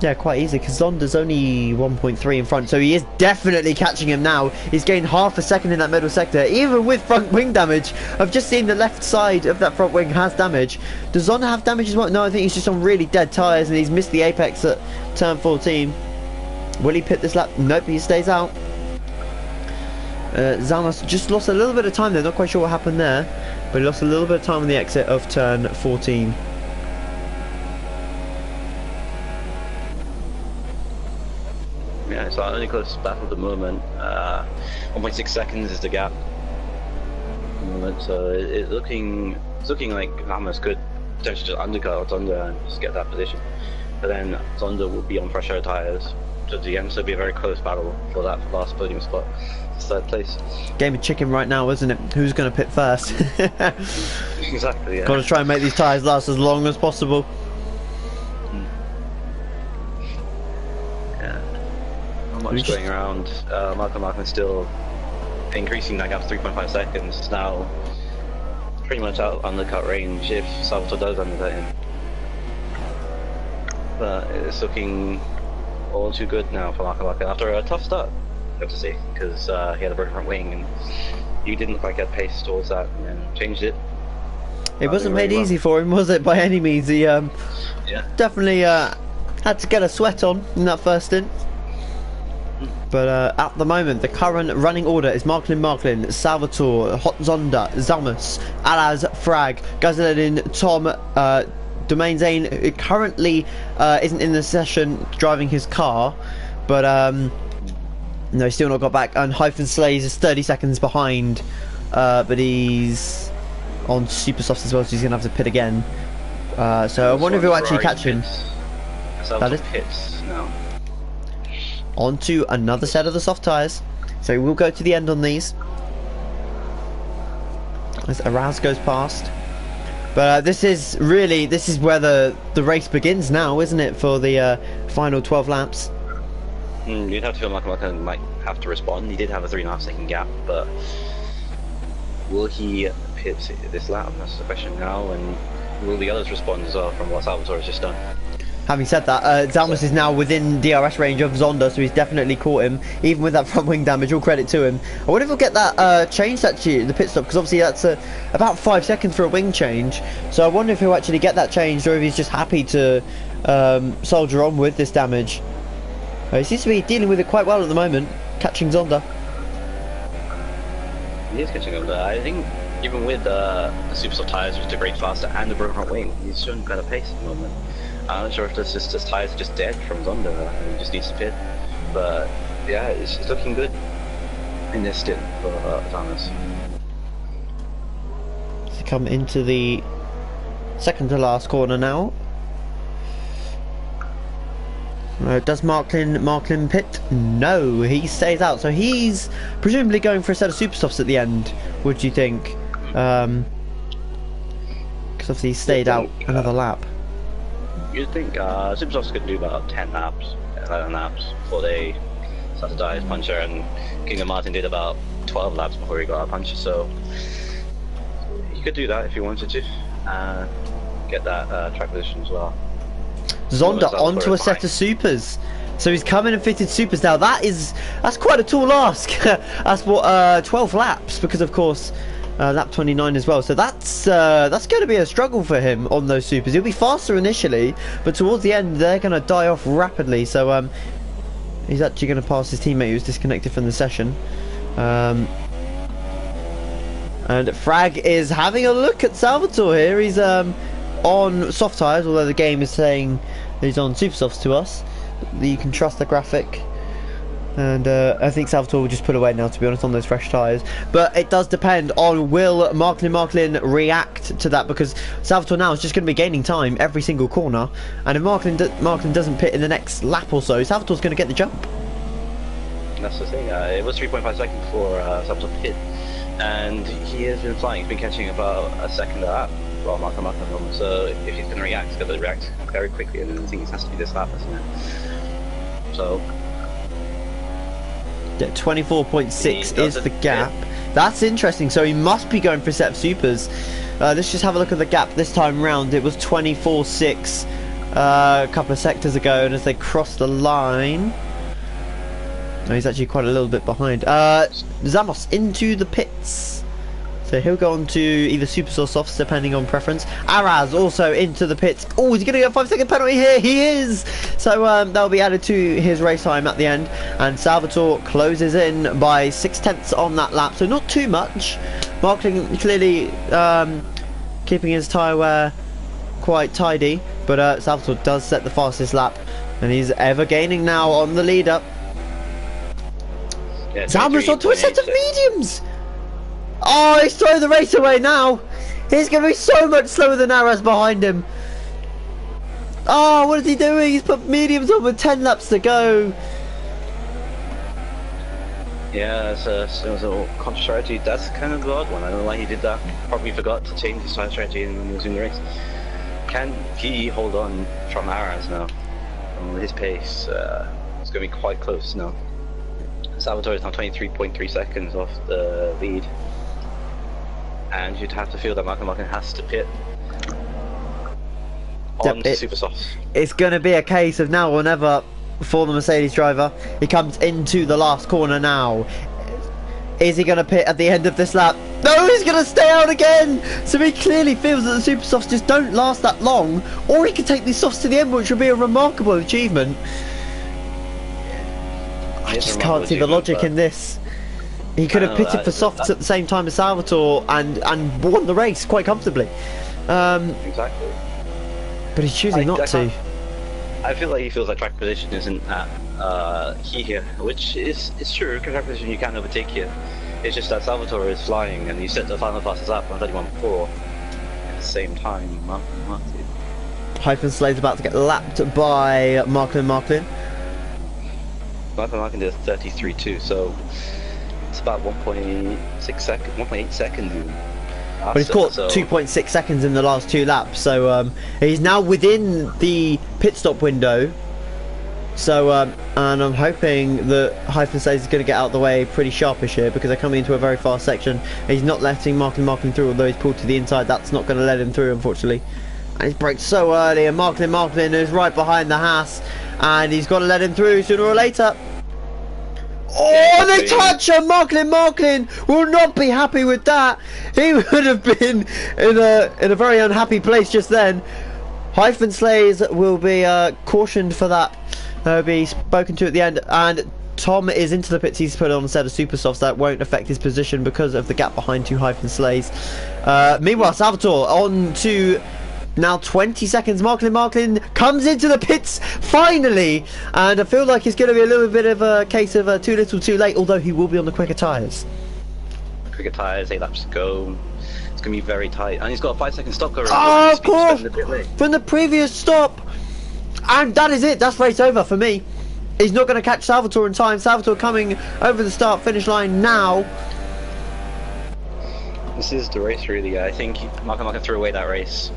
Yeah, quite easy, because Zonda's only 1.3 in front, so he is definitely catching him now. He's gained half a second in that middle sector, even with front wing damage. I've just seen the left side of that front wing has damage. Does Zonda have damage as well? No, I think he's just on really dead tyres, and he's missed the apex at turn 14. Will he pit this lap? Nope, he stays out. Zamos just lost a little bit of time there, not quite sure what happened there, but he lost a little bit of time on the exit of turn 14. Yeah, it's our only close battle at the moment. 1.6 seconds is the gap at the moment, so it's looking like Ramos could potentially just undercut Zonda and just get that position. But then Zonda will be on fresher tyres, to the end, so it'll be a very close battle for that last podium spot, third place. Game of chicken right now, isn't it? Who's going to pit first? Exactly, yeah. Got to try and make these tyres last as long as possible. Yeah. Not much going around. Malcolm still increasing that gap to 3.5 seconds. Now pretty much out undercut range if Salvatore does undercut him. But it's looking all too good now for Malcolm after a tough start, I have to say, because he had a broken front wing and he didn't look like he had pace towards that, and then changed it. It wasn't made easy for him, was it, by any means? He definitely had to get a sweat on in that first stint. But at the moment, the current running order is Marklin, Salvatore, Hot Zonda, Zamus, Alaz, Frag, Gazellin, Tom, Domain Zane currently isn't in the session driving his car, but no, he's still not got back. And Hyphen Slays is 30 seconds behind, but he's on super softs as well, so he's going to have to pit again. So I wonder if he'll actually catch him. That is pits now. On to another set of the soft tyres. So we'll go to the end on these as Araz goes past. But this is where the race begins now, isn't it, for the final 12 laps? You'd have to feel like Malcolm might have to respond. He did have a 3.5 second gap, but will he pit this lap? That's the question now. And will the others respond as well from what Salvatore has just done? Having said that, Zalmas is now within DRS range of Zonda, so he's definitely caught him, even with that front wing damage. All credit to him. I wonder if he'll get that changed actually, the pit stop, because obviously that's about 5 seconds for a wing change. So I wonder if he'll actually get that changed, or if he's just happy to soldier on with this damage. He seems to be dealing with it quite well at the moment, catching Zonda. He is catching Zonda. I think even with the super soft tyres, which are great faster, and the broken front wing, he's showing better pace at the moment. I'm not sure if this just his tyres are just dead from Zonda and he just needs to pit. But yeah, it's looking good in this stint for Thomas. To come into the second to last corner now. Does Marklin pit? No, he stays out. So he's presumably going for a set of super softs at the end, would you think? Because obviously he stayed out another lap. You'd think super softs could do about 10 laps, 11 laps before they start to die as puncher, and Kingdom Martin did about 12 laps before he got a puncher, so he could do that if he wanted to. Get that track position as well. Zonda onto a set of supers, so he's come in and fitted supers. Now that's quite a tall ask. That's what 12 laps, because of course lap 29 as well, so that's going to be a struggle for him on those supers. He'll be faster initially, but towards the end they're going to die off rapidly, so he's actually going to pass his teammate who's disconnected from the session. And Frag is having a look at Salvatore here. He's on soft tyres, although the game is saying he's on super softs to us. You can trust the graphic. And I think Salvatore will just put away now, to be honest, on those fresh tyres. But it does depend on will Marklin react to that, because Salvatore now is just going to be gaining time every single corner. And if Marklin doesn't pit in the next lap or so, Salvatore's going to get the jump. That's the thing. It was 3.5 seconds before Salvatore pit. And he has been flying. He's been catching about a second a lap while Marklin. So if he's going to react, he's got to react very quickly. And I think it has to be this lap, isn't it? So... 24.6 is the gap. That's interesting. So he must be going for a set of supers. Let's just have a look at the gap this time round. It was 24.6 a couple of sectors ago, and as they cross the line, no, he's actually quite a little bit behind. Zamos into the pits. So he'll go on to either supers or softs, depending on preference. Araz also into the pits. Oh, he's going to get a 5-second penalty here. He is. So that'll be added to his race time at the end. And Salvatore closes in by 0.6 on that lap. So not too much. Marklin clearly keeping his tyre wear quite tidy. But Salvatore does set the fastest lap. And he's ever gaining now on the lead up. Yeah, Zalmas onto a set of mediums. Oh, he's throwing the race away now. He's going to be so much slower than Araz behind him. Oh, what is he doing? He's put mediums on with 10 laps to go. Yeah, it was a contra strategy. That's kind of the odd one. I don't know why he did that. Probably forgot to change his side strategy and losing the race. Can he hold on from Aras now? From his pace, it's going to be quite close now. Salvatore is now 23.3 seconds off the lead. And you'd have to feel that Martin has to pit on super softs. It's going to be a case of now or never for the Mercedes driver. He comes into the last corner now. Is he going to pit at the end of this lap? No, he's going to stay out again. So he clearly feels that the super softs just don't last that long, or he could take these softs to the end, which would be a remarkable achievement. I just can't see the logic in this. He could have pitted for softs at the same time as Salvatore and won the race quite comfortably. Exactly. But he's choosing not to. I feel like he feels like track position isn't at here, which is true. Track position you can't overtake here. It's just that Salvatore is flying and you set the final fastest lap on 31.4 at the same time. Hyphen Slade's about to get lapped by Marklin. Marklin did 33.2, so it's about 1.6 seconds, 1.8 seconds even. But he's caught 2.6 seconds in the last two laps, so he's now within the pit stop window. So, and I'm hoping that Hyphen Slays is going to get out of the way pretty sharpish here, because they're coming into a very fast section. He's not letting Marklin through, although he's pulled to the inside. That's not going to let him through, unfortunately. And he's braked so early, and Marklin is right behind the Haas, and he's got to let him through sooner or later. Oh, they touch him! Marklin will not be happy with that. He would have been in a very unhappy place just then. Hyphen Slays will be cautioned for that. He'll be spoken to at the end, and Tom is into the pits. He's put on a set of super softs that won't affect his position because of the gap behind two Hyphen Slays. Meanwhile, Salvatore on to now 20 seconds. Marklin comes into the pits finally, and I feel like it's going to be a little bit of a case of too little too late, although he will be on the quicker tyres. Quicker tyres, 8 laps to go. It's going to be very tight, and he's got a 5-second stop going. Oh, of course, from the previous stop. And that is it, that's race over for me. He's not going to catch Salvatore in time. Salvatore coming over the start finish line now. This is the race really. I think Marklin threw away that race.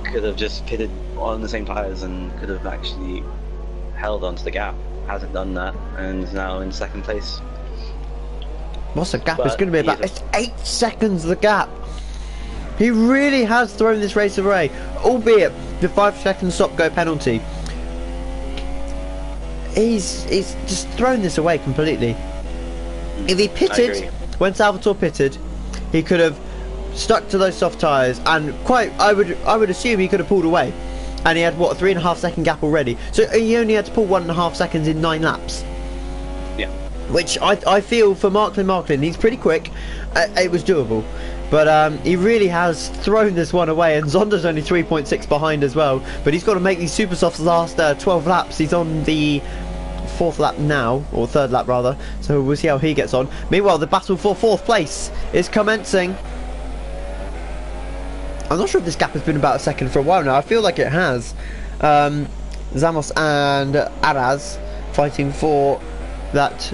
Could have just pitted on the same tyres and could have actually held onto the gap. Hasn't done that and is now in second place. What's the gap? It's going to be about 8 seconds the gap. He really has thrown this race away, albeit the 5-second stop-go penalty. He's just thrown this away completely. If he pitted when Salvatore pitted, he could have stuck to those soft tyres, and I would assume he could have pulled away, and he had what, a 3.5 second gap already, so he only had to pull 1.5 seconds in 9 laps. Yeah, which I feel for Marklin, he's pretty quick. It was doable, but he really has thrown this one away, and Zonda's only 3.6 behind as well, but he's got to make these super softs last 12 laps. He's on the 4th lap now, or 3rd lap rather, so we'll see how he gets on. Meanwhile, the battle for 4th place is commencing. I'm not sure if this gap has been about a second for a while now. I feel like it has. Zamos and Araz fighting for that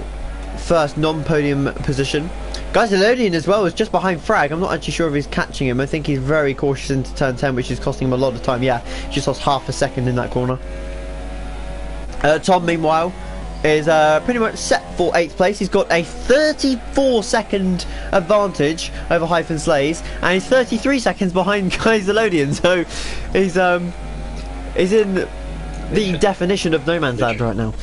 first non-podium position. Geiselodian as well is just behind Frag. I'm not actually sure if he's catching him. I think he's very cautious into turn 10, which is costing him a lot of time. Yeah, he just lost half a second in that corner. Tom, meanwhile, is pretty much set for 8th place. He's got a 34-second advantage over Hyphen Slays, and he's 33 seconds behind Geiselodian. So he's in the definition of no man's land right now.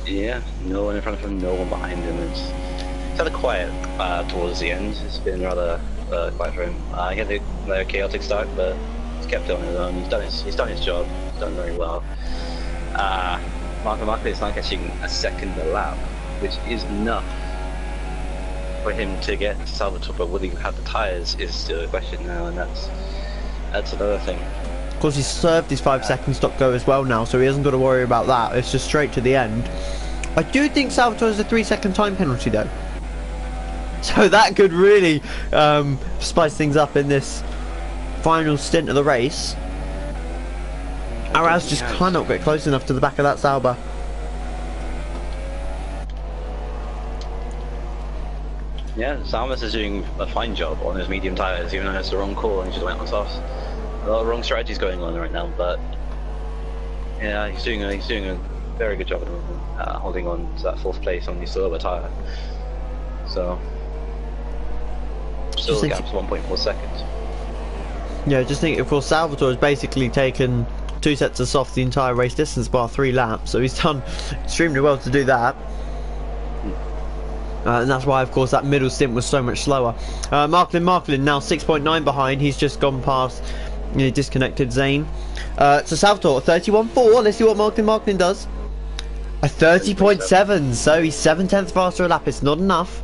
Yeah, no one in front of him, no one behind him. It's kind of quiet towards the end. It's been rather quiet for him. He had a chaotic start, but he's kept it on his own. He's done his job. He's done very well. Marklin is not catching a second a lap, which is enough for him to get to Salvatore, but will he have the tyres is still a question now, and that's another thing. Of course, he's served his 5-second stop go as well now, so he hasn't got to worry about that. It's just straight to the end. I do think Salvatore has a 3-second time penalty though, so that could really spice things up in this final stint of the race. Araz just cannot get close enough to the back of that Sauber. Yeah, Salmas is doing a fine job on his medium tires, even though it's the wrong call and he just went on softs. A lot of wrong strategies going on right now, but yeah, he's doing a very good job at holding on to that 4th place on the slower tire. So still the gap's 1.4 seconds. Yeah, just think, of course, Salvatore has basically taken 2 sets of soft the entire race distance bar 3 laps, so he's done extremely well to do that. And that's why, of course, that middle stint was so much slower. Marklin now 6.9 behind. He's just gone past, disconnected Zane. So Salvatore 31.4. Let's see what Marklin does. A 30.7. So he's 7/10 faster a lap. It's not enough.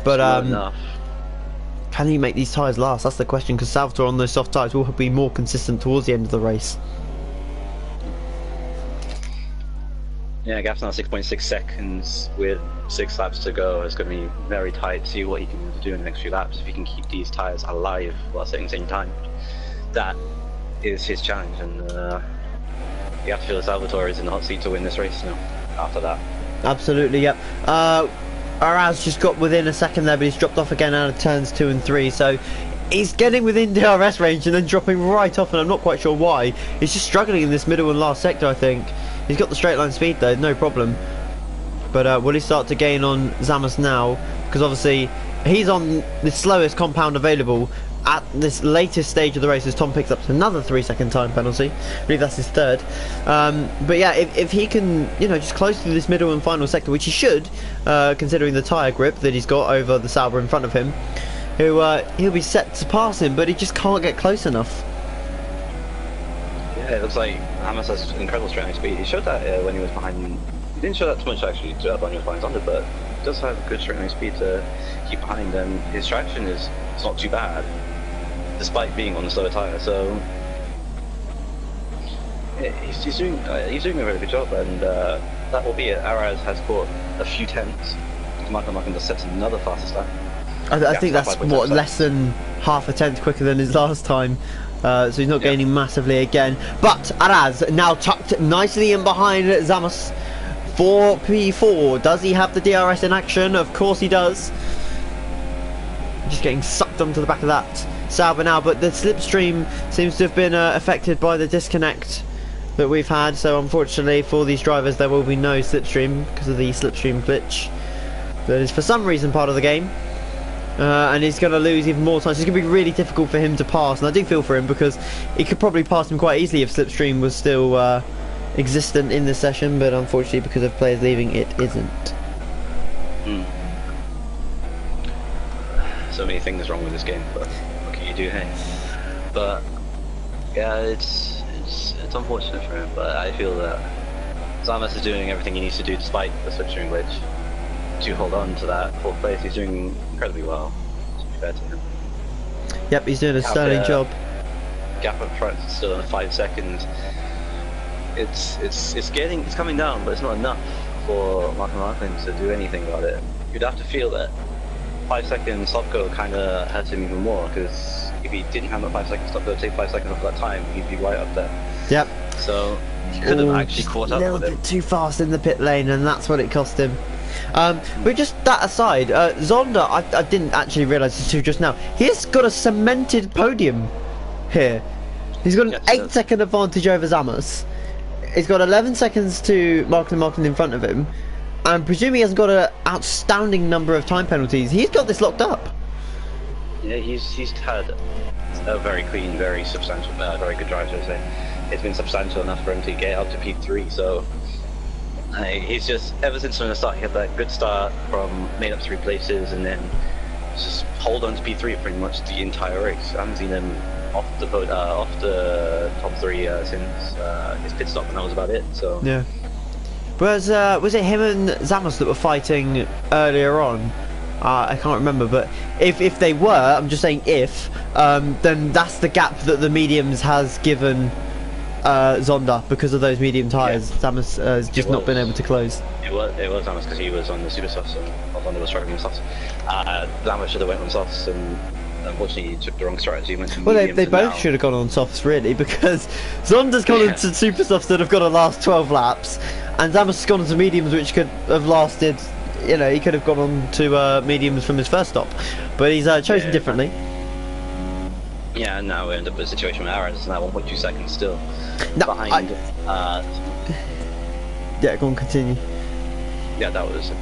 But not enough. Can he make these tyres last? That's the question, because Salvatore on those soft tyres will be more consistent towards the end of the race. Yeah, gap's now 6.6 seconds with 6 laps to go. It's going to be very tight to see what he can do in the next few laps. If he can keep these tyres alive while staying the same time, that is his challenge. And you have to feel that Salvatore is in the hot seat to win this race now. After that, absolutely, yep. Araz just got within a second there, but he's dropped off again out of turns 2 and 3. So he's getting within DRS range and then dropping right off, and I'm not quite sure why. He's just struggling in this middle and last sector, I think. He's got the straight line speed though, no problem. But will he start to gain on Zamas now? Because obviously he's on the slowest compound available at this latest stage of the race, as Tom picks up another 3-second time penalty. I believe that's his 3rd. But yeah, if he can, just close through this middle and final sector, which he should, considering the tyre grip that he's got over the Sauber in front of him, he'll be set to pass him, but he just can't get close enough. Yeah, it looks like Hamas has incredible straight line speed. He showed that when he was behind. He didn't show that too much actually when he was behind Zonda, but he does have good straight line speed to keep behind, and his traction is not too bad, despite being on the slower tyre. So yeah, he's doing a very good job, and that will be it. Araz has caught a few tenths. Martin just sets another fastest lap. I think that's what, less than half a tenth quicker than his last time. So he's not gaining massively again. But Araz now tucked nicely in behind Zamas for P4. Does he have the DRS in action? Of course he does. Just getting sucked onto the back of that Sauber now, but the slipstream seems to have been affected by the disconnect that we've had. So unfortunately for these drivers, there will be no slipstream because of the slipstream glitch that is for some reason part of the game. And he's going to lose even more time, so it's going to be really difficult for him to pass. And I do feel for him, because he could probably pass him quite easily if slipstream was still existent in this session, but unfortunately because of players leaving, it isn't. So many things wrong with this game, but what can you do, hey? But yeah, it's unfortunate for him, but I feel that Zamas is doing everything he needs to do despite the slipstream glitch to hold on to that 4th place. He's doing incredibly well, to be fair to him. Yep, he's doing a sterling job. Gap up front is still in 5 seconds. It's coming down, but it's not enough for Martin to do anything about it. You'd have to feel that 5-second stop go kind of hurts him even more, because if he didn't have a 5-second stop go, take 5 seconds off that time, he'd be right up there. Yep. So he could have actually caught up with him. A little bit too fast in the pit lane, and that's what it cost him. But just that aside, Zonda, I didn't actually realise this too just now. He's got a cemented podium here. He's got an 8-second advantage over Zamas. He's got 11 seconds to Marklin in front of him, and presumably he hasn't got an outstanding number of time penalties. He's got this locked up. Yeah, he's had a very clean, very substantial, very good drive, should I say. It's been substantial enough for him to get up to P3, so he's just, ever since from the start, he had that good start from made up 3 places, and then just hold on to P3 pretty much the entire race. I haven't seen him off the top 3 since his pit stop, and that was about it. So yeah. Was it him and Zamas that were fighting earlier on? I can't remember, but if they were, I'm just saying if, then that's the gap that the mediums has given Zonda because of those medium tyres. Yeah. Zamas has just not been able to close. It was Zamas because he was on the super softs and Zonda was struggling with softs. Zamas should have went on softs, and unfortunately he took the wrong strategy. Went to mediums. They both should have gone on softs really, because Zonda's gone into super softs that have got to last 12 laps, and Zamas has gone into mediums which could have lasted you know, he could have gone on to mediums from his first stop, but he's chosen differently. Yeah, and now we end up in a situation where Arras is now 1.2 seconds still behind. Yeah, go on, continue. Yeah, that was it.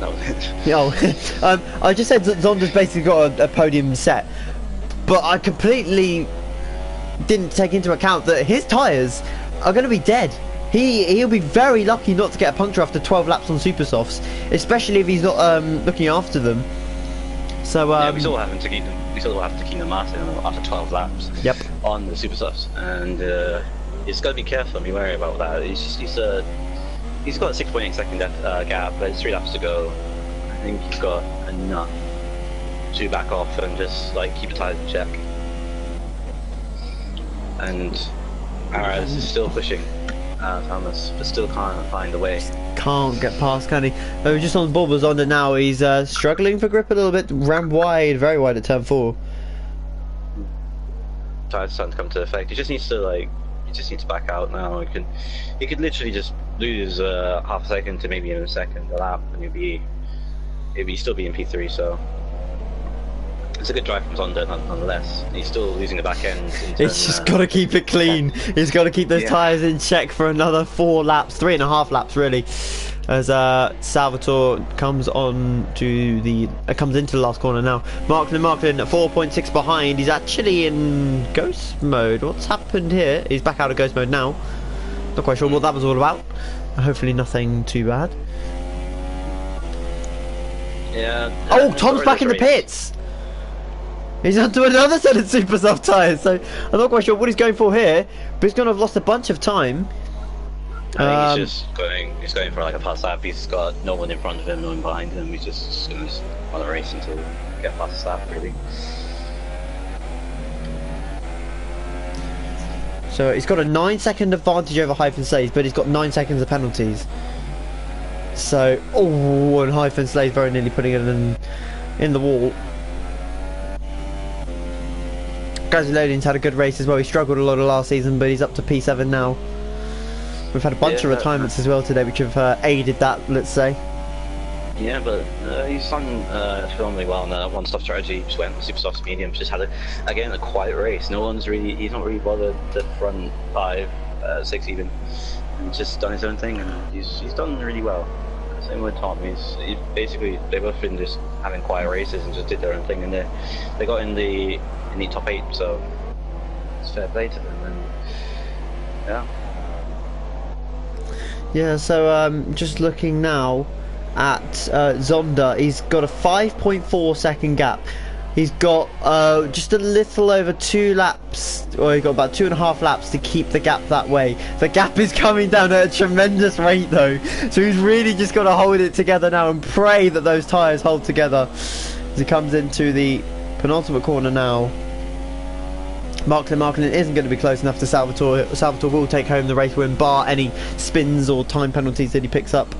Oh, I just said that Zonda's basically got a podium set, but I completely didn't take into account that his tyres are going to be dead. He'll be very lucky not to get a puncture after 12 laps on super softs, especially if he's not looking after them. So yeah, we still have to keep them. We still have to keep them after 12 laps. Yep. On the super softs, and he's got to be careful and be wary about that. He's got a 6.8 second gap, but it's 3 laps to go. I think he's got enough to back off and just like keep the tyres in check. And Arras is still pushing Thomas, but still can't find a way. Can't get past, can he? Just on Bulba's on it now. He's struggling for grip a little bit. Ran wide, very wide at turn 4. Tyres starting to come to effect. He just needs to back out now. He could literally just lose half a second to maybe even a second a lap, and he'd still be in P3. So it's a good drive from Zonda nonetheless. He's still losing the back end. He's just got to keep it clean. He's got to keep those tyres in check for another 4 laps, 3.5 laps really. As Salvatore comes into the last corner now. Marklin at 4.6 behind. He's actually in ghost mode. What's happened here? He's back out of ghost mode now. Not quite sure what that was all about. Hopefully nothing too bad. Yeah. Oh, Tom's back in the pits. He's onto another set of super soft tyres. So I'm not quite sure what he's going for here, but he's going to have lost a bunch of time. I think he's going for like a pass lap. He's got no one in front of him, no one behind him. He's just going to run a race until get past the lap, really. So he's got a 9-second advantage over Hyphen Slays, but he's got 9 seconds of penalties. So, oh, and Hyphen Slays very nearly putting it in the wall. Gazilodian's had a good race as well. He struggled a lot of last season, but he's up to P7 now. We've had a bunch of retirements as well today, which have aided that, let's say. Yeah, but he's done phenomenally well on that one-stop strategy. Just went super soft mediums. Just had a quiet race. He's not really bothered the front 5, 6 even. He's just done his own thing, and he's done really well. Same with Tom. He's basically, they've both been just having quiet races and just did their own thing, and they got in the top 8. So it's fair play to them, and yeah. Yeah, so just looking now at Zonda, he's got a 5.4 second gap. He's got just a little over 2 laps, or he's got about 2.5 laps to keep the gap that way. The gap is coming down at a tremendous rate though, so he's really just got to hold it together now and pray that those tyres hold together as he comes into the penultimate corner now. Marklin isn't going to be close enough to Salvatore. Salvatore will take home the race win, bar any spins or time penalties that he picks up.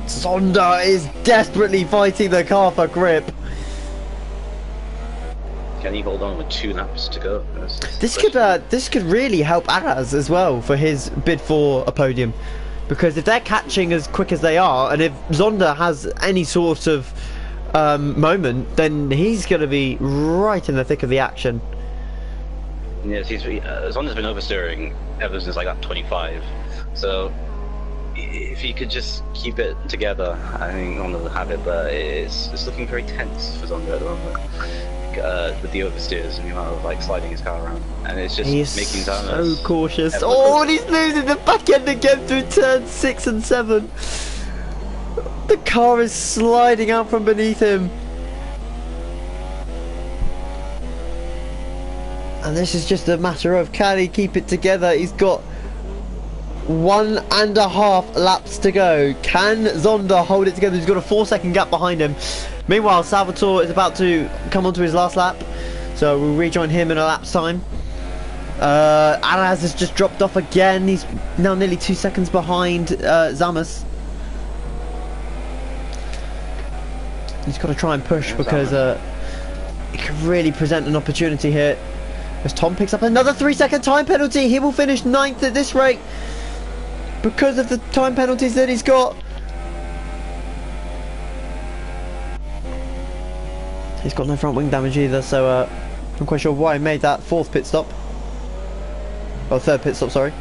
Zonda is desperately fighting the car for grip. Can he hold on with 2 laps to go? This could really help Arras as well for his bid for a podium, because if they're catching as quick as they are, and if Zonda has any sort of moment, then he's going to be right in the thick of the action. Yes, Zonda's been oversteering ever since like lap 25. So if he could just keep it together, I think Zonda will have it. But it's looking very tense for Zonda at the moment, with the oversteers and the amount of like sliding his car around, and it's just making Thomas so cautious. Oh, and he's losing the back end again through turns 6 and 7. The car is sliding out from beneath him. And this is just a matter of, can he keep it together? He's got 1.5 laps to go. Can Zonda hold it together? He's got a 4-second gap behind him. Meanwhile, Salvatore is about to come onto his last lap, so we'll rejoin him in a lap's time. Arras has just dropped off again. He's now nearly 2 seconds behind Zamas. He's got to try and push because it could really present an opportunity here. As Tom picks up another 3-second time penalty, he will finish 9th at this rate because of the time penalties that he's got. He's got no front wing damage either, so I'm quite sure why he made that fourth pit stop. Or third pit stop, sorry.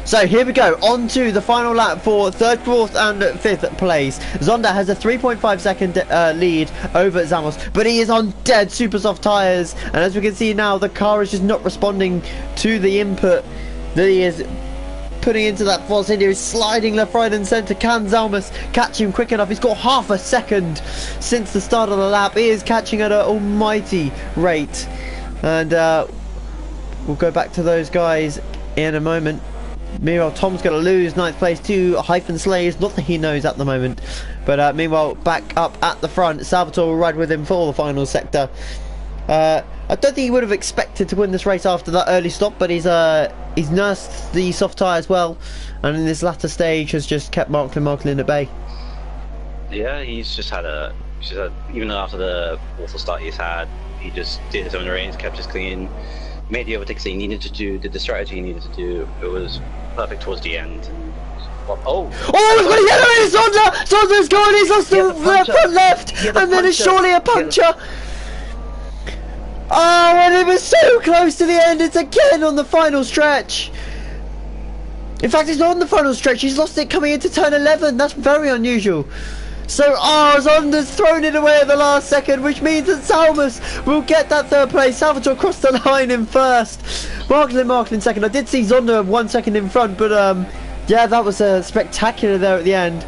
So here we go, on to the final lap for third, fourth and fifth place. Zonda has a 3.5 second lead over Zamos, but he is on dead super soft tyres, and as we can see now, the car is just not responding to the input that he is putting into that Force India. Is sliding left, right and centre. Can Zalmas catch him quick enough? He's got half a second since the start of the lap. He is catching at an almighty rate, and we'll go back to those guys in a moment. Meanwhile, Tom's going to lose ninth place to Hyphen Slays. Not that he knows at the moment. But meanwhile, back up at the front, Salvatore will ride with him for the final sector. I don't think he would have expected to win this race after that early stop, but he's nursed the soft tyres well, and in this latter stage has just kept Marklin at bay. Yeah, he's just had even after the awful start he's had, he just did his own race, kept us clean, made the overtakes he needed to do, did the strategy he needed to do. It was perfect towards the end. Oh, we've got a yellow in Zonda! Zonda's gone, he's lost the front left, and then it's surely a puncture. Oh, and it was so close to the end. It's again on the final stretch. In fact, it's not on the final stretch. He's lost it coming into turn 11. That's very unusual. So, Zonda's thrown it away at the last second, which means that Salmas will get that third place. Salvatore crossed the line in first. Marklin second. I did see Zonda 1 second in front, but yeah, that was spectacular there at the end.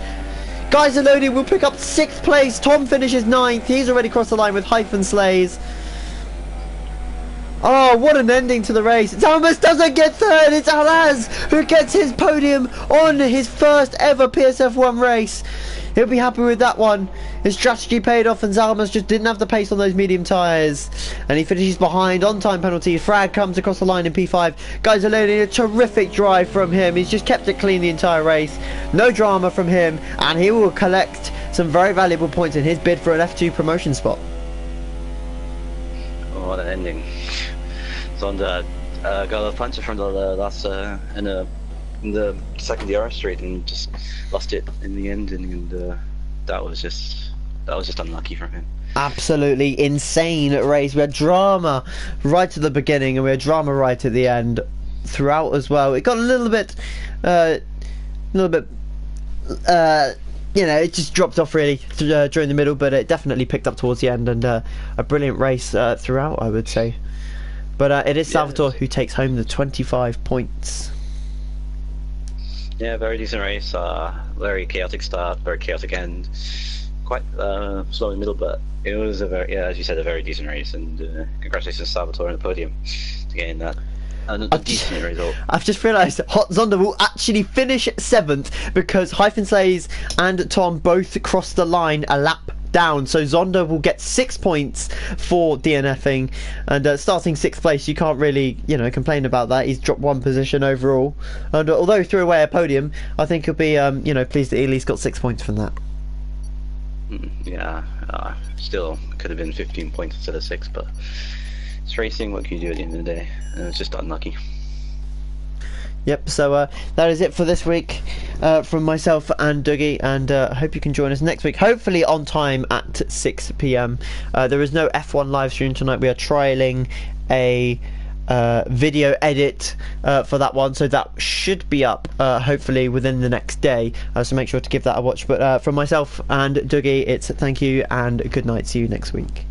Geiseloni will pick up 6th place. Tom finishes 9th. He's already crossed the line with Hyphen Slays. Oh, what an ending to the race. Zalmas doesn't get third. It's Alaz who gets his podium on his first ever PSF1 race. He'll be happy with that one. His strategy paid off and Zalmas just didn't have the pace on those medium tyres. And he finishes behind on time penalty. Frag comes across the line in P5. Geiseloni, a terrific drive from him. He's just kept it clean the entire race. No drama from him. And he will collect some very valuable points in his bid for an F2 promotion spot. Oh, what an ending. Zonda got a puncher from the last in the second DRS straight and just lost it in the end, and that was just unlucky from him. Absolutely Insane race. We had drama right at the beginning and we had drama right at the end throughout as well. It got a little bit you know, it just dropped off really during the middle, but it definitely picked up towards the end, and a brilliant race throughout, I would say. But it is Salvatore who takes home the 25 points. Yeah, very decent race. Very chaotic start, very chaotic end. Quite slow in the middle, but it was a very, as you said, a very decent race. And congratulations to Salvatore on the podium to getting that. A decent result. I've just realised Hot Zonda will actually finish 7th because Hyphen Slays and Tom both crossed the line a lap down, so Zonda will get 6 points for DNFing, and starting 6th place, you can't really, you know, complain about that. He's dropped 1 position overall, and although he threw away a podium, I think he'll be, you know, pleased that he at least got 6 points from that. Yeah, still could have been 15 points instead of 6, but it's racing. What can you do at the end of the day? And it's just unlucky. Yep, so that is it for this week from myself and Dougie, and I hope you can join us next week, hopefully on time at 6 PM. There is no F1 live stream tonight. We are trialling a video edit for that one, so that should be up hopefully within the next day, so make sure to give that a watch. But from myself and Dougie, it's thank you and good night. See you next week.